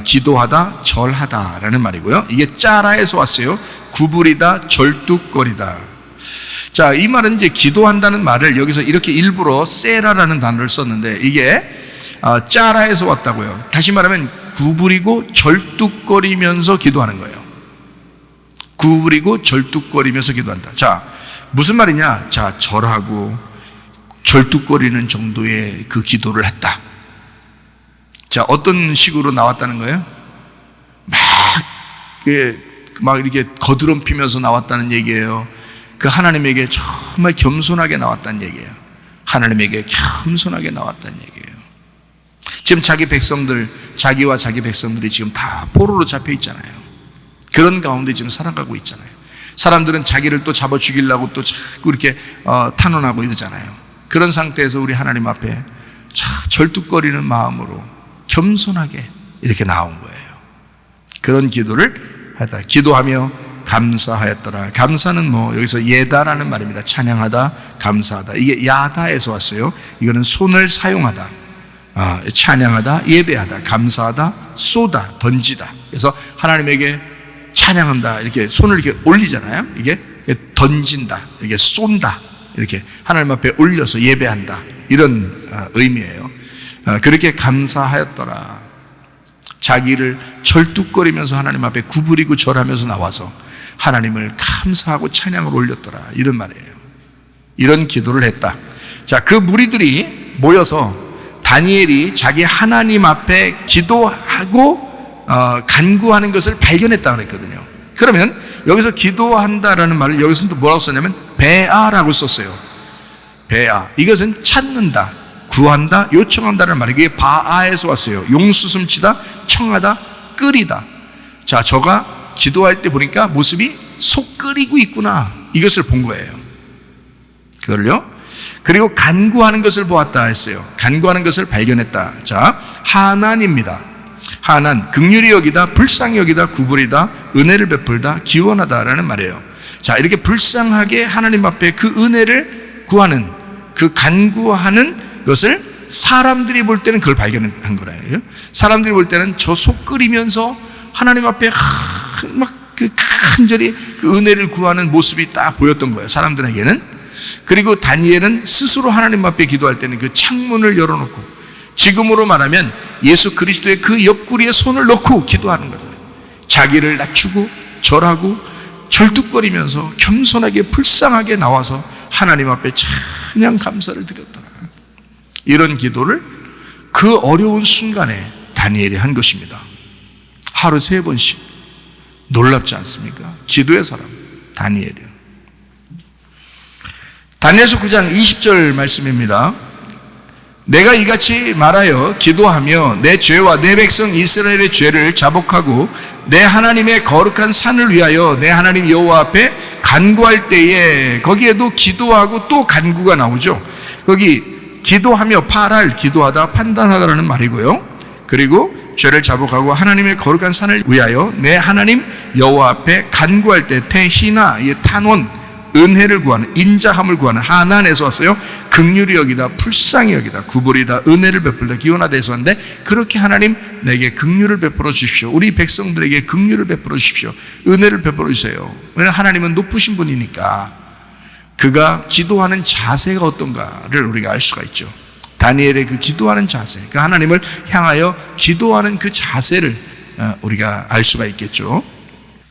기도하다, 절하다라는 말이고요. 이게 짜라에서 왔어요. 구부리다, 절뚝거리다. 자, 이 말은 이제 기도한다는 말을 여기서 이렇게 일부러 세라라는 단어를 썼는데 이게 짜라에서 왔다고요. 다시 말하면 구부리고 절뚝거리면서 기도하는 거예요. 구부리고 절뚝거리면서 기도한다. 자, 무슨 말이냐? 자, 절하고 절뚝거리는 정도의 그 기도를 했다. 자, 어떤 식으로 나왔다는 거예요? 막 이렇게 거드름피면서 나왔다는 얘기예요. 그 하나님에게 정말 겸손하게 나왔다는 얘기예요. 하나님에게 겸손하게 나왔다는 얘기예요. 지금 자기와 자기 백성들이 지금 다 포로로 잡혀 있잖아요. 그런 가운데 지금 살아가고 있잖아요. 사람들은 자기를 또 잡아 죽이려고 또 자꾸 이렇게 탄원하고 이러잖아요. 그런 상태에서 우리 하나님 앞에 절뚝거리는 마음으로 겸손하게 이렇게 나온 거예요. 그런 기도를 하다. 기도하며 감사하였더라. 감사는 여기서 예다라는 말입니다. 찬양하다, 감사하다. 이게 야다에서 왔어요. 이거는 손을 사용하다, 찬양하다, 예배하다, 감사하다, 쏘다, 던지다. 그래서 하나님에게 찬양한다, 이렇게 손을 이렇게 올리잖아요. 이게 던진다, 이렇게 쏜다, 이렇게 하나님 앞에 올려서 예배한다, 이런 의미예요. 그렇게 감사하였더라. 자기를 절뚝거리면서 하나님 앞에 구부리고 절하면서 나와서 하나님을 감사하고 찬양을 올렸더라, 이런 말이에요. 이런 기도를 했다. 자, 그 무리들이 모여서 다니엘이 자기 하나님 앞에 기도하고 간구하는 것을 발견했다고 그랬거든요. 그러면 여기서 기도한다라는 말을 여기서 또 뭐라고 썼냐면 베아라고 썼어요. 베아. 이것은 찾는다, 구한다, 요청한다는 말이에요. 이게 바아에서 왔어요. 용수숨치다, 청하다, 끓이다. 자, 저가 기도할 때 보니까 모습이 속 끓이고 있구나, 이것을 본 거예요. 그걸요. 그리고 간구하는 것을 보았다 했어요. 간구하는 것을 발견했다. 자, 하나님입니다. 하난, 긍휼히 여기다, 불쌍히 여기다, 구부리다, 은혜를 베풀다, 기원하다라는 말이에요. 자, 이렇게 불쌍하게 하나님 앞에 그 은혜를 구하는, 그 간구하는 것을 사람들이 볼 때는 그걸 발견한 거예요. 사람들이 볼 때는 저 속 끓이면서 하나님 앞에 막 그 간절히 그 은혜를 구하는 모습이 딱 보였던 거예요, 사람들에게는. 그리고 다니엘은 스스로 하나님 앞에 기도할 때는 그 창문을 열어놓고, 지금으로 말하면 예수 그리스도의 그 옆구리에 손을 넣고 기도하는 거예요. 자기를 낮추고 절하고 절뚝거리면서 겸손하게 불쌍하게 나와서 하나님 앞에 찬양 감사를 드렸더라. 이런 기도를 그 어려운 순간에 다니엘이 한 것입니다. 하루 3번씩. 놀랍지 않습니까? 기도의 사람 다니엘이요. 다니엘서 9장 20절 말씀입니다. 내가 이같이 말하여 기도하며 내 죄와 내 백성 이스라엘의 죄를 자복하고 내 하나님의 거룩한 산을 위하여 내 하나님 여호와 앞에 간구할 때에, 거기에도 기도하고 또 간구가 나오죠. 거기 기도하며 파랄, 기도하다, 판단하다라는 말이고요. 그리고 죄를 자복하고 하나님의 거룩한 산을 위하여 내 하나님 여호와 앞에 간구할 때, 태시나, 탄원, 은혜를 구하는, 인자함을 구하는, 하난에서 왔어요. 긍휼히 여기다, 불쌍히 여기다, 구부리다, 은혜를 베풀다, 기원하다에서 왔는데, 그렇게 하나님 내게 긍휼을 베풀어 주십시오. 우리 백성들에게 긍휼을 베풀어 주십시오. 은혜를 베풀어 주세요. 왜냐하면 하나님은 높으신 분이니까. 그가 기도하는 자세가 어떤가를 우리가 알 수가 있죠. 다니엘의 그 기도하는 자세, 그 하나님을 향하여 기도하는 그 자세를 우리가 알 수가 있겠죠.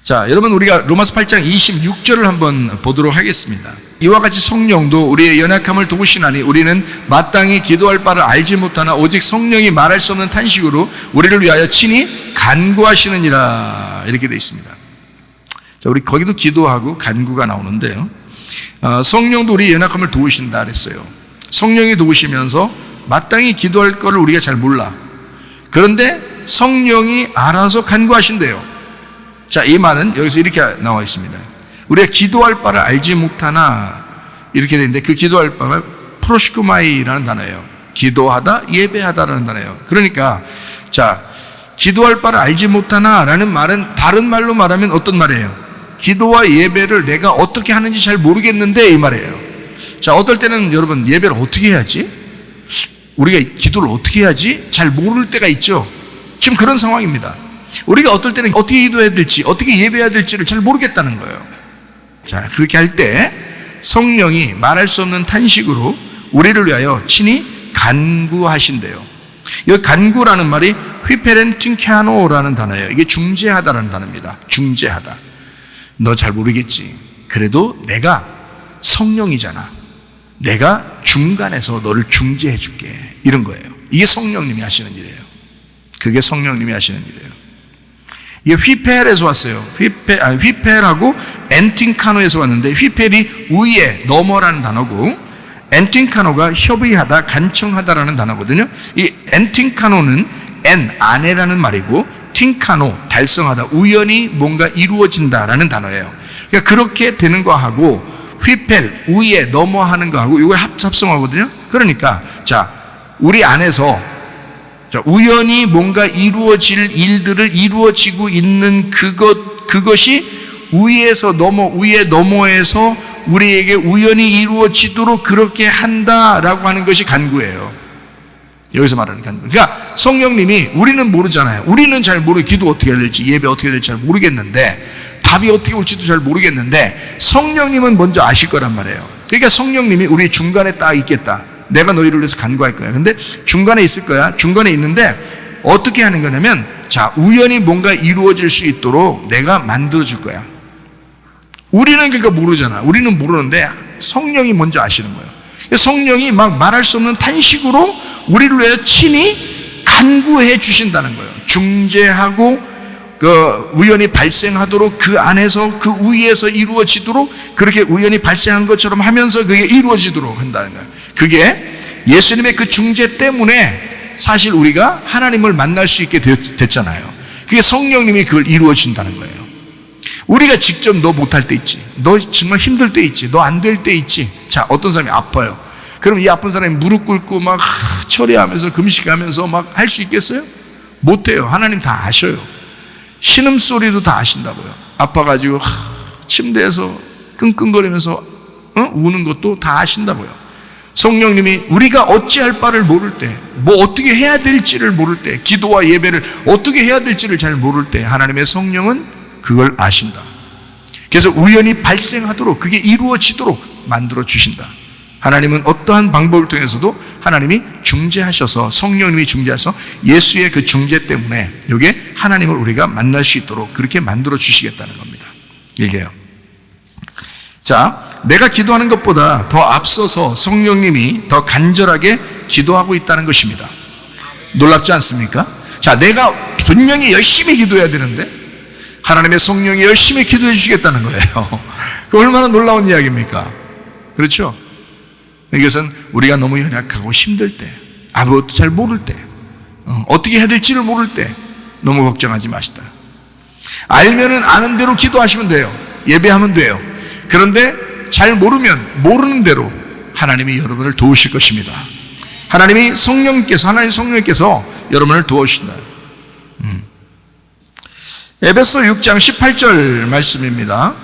자, 여러분, 우리가 로마서 8장 26절을 한번 보도록 하겠습니다. 이와 같이 성령도 우리의 연약함을 도우시나니 우리는 마땅히 기도할 바를 알지 못하나 오직 성령이 말할 수 없는 탄식으로 우리를 위하여 친히 간구하시느니라, 이렇게 되어 있습니다. 자, 우리 거기도 기도하고 간구가 나오는데요. 성령도 우리의 연약함을 도우신다 그랬어요. 성령이 도우시면서 마땅히 기도할 거를 우리가 잘 몰라. 그런데 성령이 알아서 간구하신대요. 자, 이 말은 여기서 이렇게 나와 있습니다. 우리가 기도할 바를 알지 못하나, 이렇게 되는데 그 기도할 바가 프로시코마이라는 단어예요. 기도하다, 예배하다라는 단어예요. 그러니까 자, 기도할 바를 알지 못하나라는 말은 다른 말로 말하면 어떤 말이에요? 기도와 예배를 내가 어떻게 하는지 잘 모르겠는데 이 말이에요. 자, 어떨 때는 여러분 예배를 어떻게 해야지? 우리가 기도를 어떻게 해야지? 잘 모를 때가 있죠. 지금 그런 상황입니다. 우리가 어떨 때는 어떻게 기도해야 될지, 어떻게 예배해야 될지를 잘 모르겠다는 거예요. 자, 그렇게 할 때 성령이 말할 수 없는 탄식으로 우리를 위하여 친히 간구하신대요. 이 간구라는 말이 휘페렌팅캬노라는 단어예요. 이게 중재하다라는 단어입니다. 중재하다. 너 잘 모르겠지. 그래도 내가 성령이잖아. 내가 중간에서 너를 중재해 줄게. 이런 거예요. 이게 성령님이 하시는 일이에요. 그게 성령님이 하시는 일이에요. 이게 휘펠에서 왔어요. 휘펠하고 엔팅카노에서 왔는데, 휘펠이 위에, 너머라는 단어고, 엔팅카노가 협의하다, 간청하다라는 단어거든요. 이 엔팅카노는 안에라는 말이고, 팅카노, 달성하다, 우연히 뭔가 이루어진다라는 단어예요. 그러니까 그렇게 되는 거하고, 휘펠, 위에, 너머 하는 거하고, 이거 합성하거든요. 그러니까, 자, 우리 안에서 자, 우연히 뭔가 이루어질 일들을 이루어지고 있는 그것이 위에서 위에 너머에서 우리에게 우연히 이루어지도록 그렇게 한다라고 하는 것이 간구예요. 여기서 말하는 간구. 그러니까 성령님이, 우리는 모르잖아요. 우리는 잘 모르고 기도 어떻게 해야 될지, 예배 어떻게 해야 될지 잘 모르겠는데, 답이 어떻게 올지도 잘 모르겠는데, 성령님은 먼저 아실 거란 말이에요. 그러니까 성령님이 우리 중간에 딱 있겠다. 내가 너희를 위해서 간구할 거야. 근데 중간에 있을 거야. 중간에 있는데 어떻게 하는 거냐면, 자, 우연히 뭔가 이루어질 수 있도록 내가 만들어 줄 거야. 우리는 그러니까 모르잖아. 우리는 모르는데 성령이 먼저 아시는 거예요. 성령이 막 말할 수 없는 탄식으로 우리를 위해 친히 간구해 주신다는 거예요. 중재하고 그 우연히 발생하도록, 그 안에서 그 위에서 이루어지도록, 그렇게 우연히 발생한 것처럼 하면서 그게 이루어지도록 한다는 거예요. 그게 예수님의 그 중재 때문에 사실 우리가 하나님을 만날 수 있게 됐잖아요. 그게 성령님이 그걸 이루어 준다는 거예요. 우리가 직접 너 못할 때 있지, 너 정말 힘들 때 있지, 너 안 될 때 있지. 자, 어떤 사람이 아파요. 그럼 이 아픈 사람이 무릎 꿇고 막 처리하면서 금식하면서 막 할 수 있겠어요? 못해요. 하나님 다 아셔요. 신음소리도 다 아신다고요. 아파가지고 침대에서 끙끙거리면서 우는 것도 다 아신다고요. 성령님이 우리가 어찌할 바를 모를 때, 뭐 어떻게 해야 될지를 모를 때, 기도와 예배를 어떻게 해야 될지를 잘 모를 때 하나님의 성령은 그걸 아신다. 그래서 우연히 발생하도록, 그게 이루어지도록 만들어 주신다. 하나님은 어떠한 방법을 통해서도 하나님이 중재하셔서, 성령님이 중재하셔서 예수의 그 중재 때문에 이게 하나님을 우리가 만날 수 있도록 그렇게 만들어 주시겠다는 겁니다. 이게요. 자, 내가 기도하는 것보다 더 앞서서 성령님이 더 간절하게 기도하고 있다는 것입니다. 놀랍지 않습니까? 자, 내가 분명히 열심히 기도해야 되는데 하나님의 성령이 열심히 기도해 주시겠다는 거예요. 그 얼마나 놀라운 이야기입니까? 그렇죠? 이것은 우리가 너무 연약하고 힘들 때, 아무것도 잘 모를 때, 어떻게 해야 될지를 모를 때 너무 걱정하지 마시다. 알면은 아는 대로 기도하시면 돼요. 예배하면 돼요. 그런데 잘 모르면 모르는 대로 하나님이 여러분을 도우실 것입니다. 하나님 성령님께서 여러분을 도우신다. 에베소 6장 18절 말씀입니다.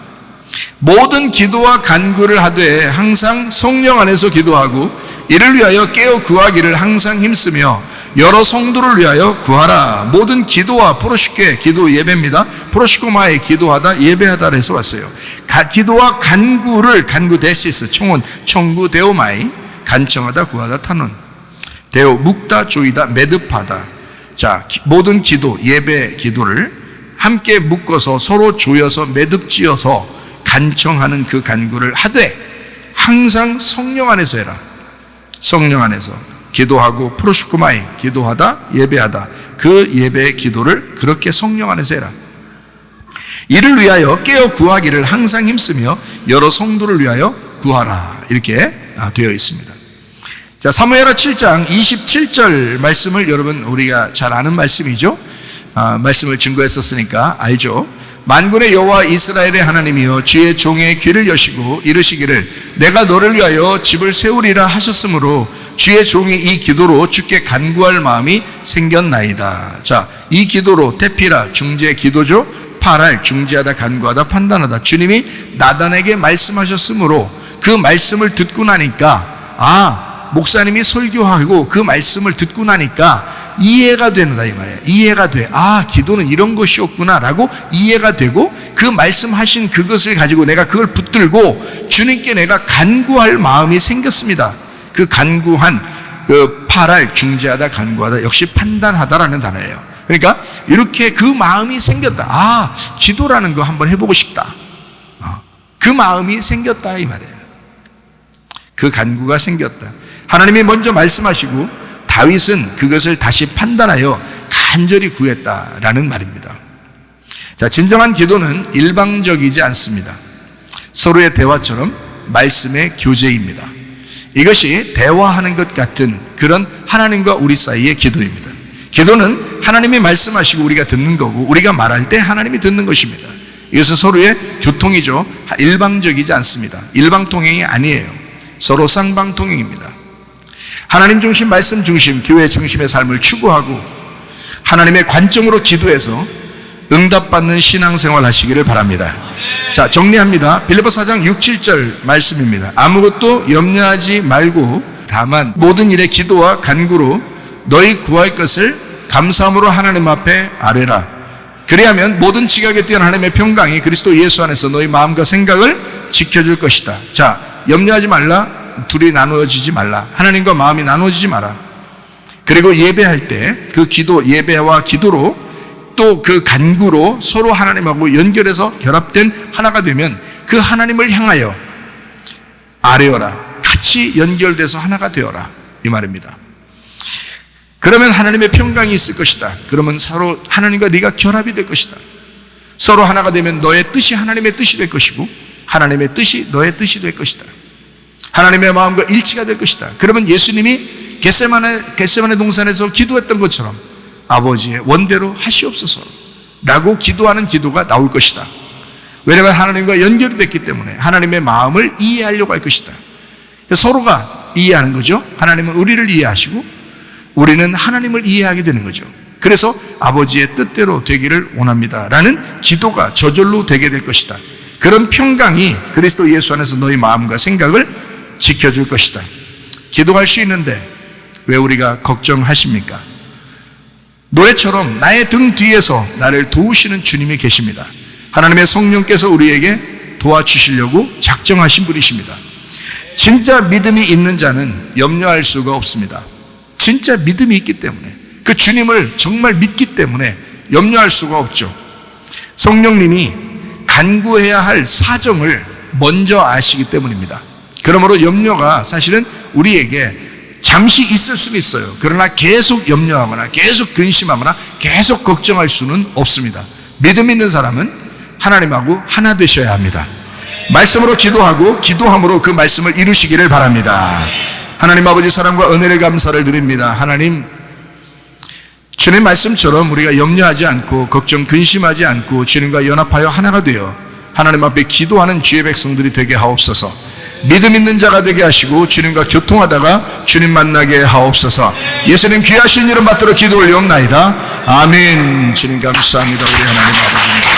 모든 기도와 간구를 하되 항상 성령 안에서 기도하고 이를 위하여 깨어 구하기를 항상 힘쓰며 여러 성도를 위하여 구하라. 모든 기도와 프로시케, 기도 예배입니다. 프로시코마에 기도하다, 예배하다 해서 왔어요. 기도와 간구 데시스, 청구 데오마이, 간청하다, 구하다, 타논, 데오, 묵다, 조이다, 매듭하다. 자, 모든 기도, 예배 기도를 함께 묶어서 서로 조여서 매듭지어서 간청하는 그 간구를 하되 항상 성령 안에서 해라. 성령 안에서 기도하고 프로시코마이, 기도하다, 예배하다. 그 예배의 기도를 그렇게 성령 안에서 해라. 이를 위하여 깨어 구하기를 항상 힘쓰며 여러 성도를 위하여 구하라. 이렇게 되어 있습니다. 자, 사무엘하 7장 27절 말씀을 여러분 우리가 잘 아는 말씀이죠. 말씀을 증거했었으니까 알죠. 만군의 여호와 이스라엘의 하나님이여 주의 종의 귀를 여시고 이르시기를 내가 너를 위하여 집을 세우리라 하셨으므로 주의 종이 이 기도로 주께 간구할 마음이 생겼나이다. 자, 이 기도로 테피라 중재 기도죠. 팔할 중재하다 간구하다 판단하다. 주님이 나단에게 말씀하셨으므로 그 말씀을 듣고 나니까 목사님이 설교하고 그 말씀을 듣고 나니까 이해가 된다 이 말이에요. 이해가 돼. 기도는 이런 것이었구나 라고 이해가 되고 그 말씀하신 그것을 가지고 내가 그걸 붙들고 주님께 내가 간구할 마음이 생겼습니다. 그 간구한 그 팔할 중재하다 간구하다 역시 판단하다라는 단어예요. 그러니까 이렇게 그 마음이 생겼다. 기도라는 거 한번 해보고 싶다. 그 마음이 생겼다 이 말이에요. 그 간구가 생겼다. 하나님이 먼저 말씀하시고 다윗은 그것을 다시 판단하여 간절히 구했다라는 말입니다. 자, 진정한 기도는 일방적이지 않습니다. 서로의 대화처럼 말씀의 교제입니다. 이것이 대화하는 것 같은 그런 하나님과 우리 사이의 기도입니다. 기도는 하나님이 말씀하시고 우리가 듣는 거고 우리가 말할 때 하나님이 듣는 것입니다. 이것은 서로의 교통이죠. 일방적이지 않습니다. 일방통행이 아니에요. 서로 쌍방통행입니다. 하나님 중심, 말씀 중심, 교회 중심의 삶을 추구하고 하나님의 관점으로 기도해서 응답받는 신앙생활 하시기를 바랍니다. 자, 정리합니다. 빌립보 4장 6, 7절 말씀입니다. 아무것도 염려하지 말고 다만 모든 일에 기도와 간구로 너희 구할 것을 감사함으로 하나님 앞에 아뢰라. 그리하면 모든 지각에 뛰어난 하나님의 평강이 그리스도 예수 안에서 너희 마음과 생각을 지켜줄 것이다. 자, 염려하지 말라. 둘이 나누어지지 말라. 하나님과 마음이 나누어지지 마라. 그리고 예배할 때 그 기도, 예배와 기도로 또 그 간구로 서로 하나님하고 연결해서 결합된 하나가 되면 그 하나님을 향하여 아뢰어라. 같이 연결돼서 하나가 되어라. 이 말입니다. 그러면 하나님의 평강이 있을 것이다. 그러면 서로 하나님과 네가 결합이 될 것이다. 서로 하나가 되면 너의 뜻이 하나님의 뜻이 될 것이고 하나님의 뜻이 너의 뜻이 될 것이다. 하나님의 마음과 일치가 될 것이다. 그러면 예수님이 겟세마네 동산에서 기도했던 것처럼 아버지의 원대로 하시옵소서 라고 기도하는 기도가 나올 것이다. 왜냐하면 하나님과 연결이 됐기 때문에 하나님의 마음을 이해하려고 할 것이다. 서로가 이해하는 거죠. 하나님은 우리를 이해하시고 우리는 하나님을 이해하게 되는 거죠. 그래서 아버지의 뜻대로 되기를 원합니다 라는 기도가 저절로 되게 될 것이다. 그런 평강이 그리스도 예수 안에서 너희 마음과 생각을 지켜줄 것이다. 기도할 수 있는데 왜 우리가 걱정하십니까? 노래처럼 나의 등 뒤에서 나를 도우시는 주님이 계십니다. 하나님의 성령께서 우리에게 도와주시려고 작정하신 분이십니다. 진짜 믿음이 있는 자는 염려할 수가 없습니다. 진짜 믿음이 있기 때문에 그 주님을 정말 믿기 때문에 염려할 수가 없죠. 성령님이 간구해야 할 사정을 먼저 아시기 때문입니다. 그러므로 염려가 사실은 우리에게 잠시 있을 수는 있어요. 그러나 계속 염려하거나 계속 근심하거나 계속 걱정할 수는 없습니다. 믿음 있는 사람은 하나님하고 하나 되셔야 합니다. 말씀으로 기도하고 기도함으로 그 말씀을 이루시기를 바랍니다. 하나님 아버지 사랑과 은혜를 감사를 드립니다. 하나님, 주님 말씀처럼 우리가 염려하지 않고 걱정 근심하지 않고 주님과 연합하여 하나가 되어 하나님 앞에 기도하는 주의 백성들이 되게 하옵소서. 믿음 있는 자가 되게 하시고 주님과 교통하다가 주님 만나게 하옵소서. 예수님 귀하신 이름 받들어 기도 올리옵나이다. 아멘. 주님 감사합니다. 우리 하나님 아버지.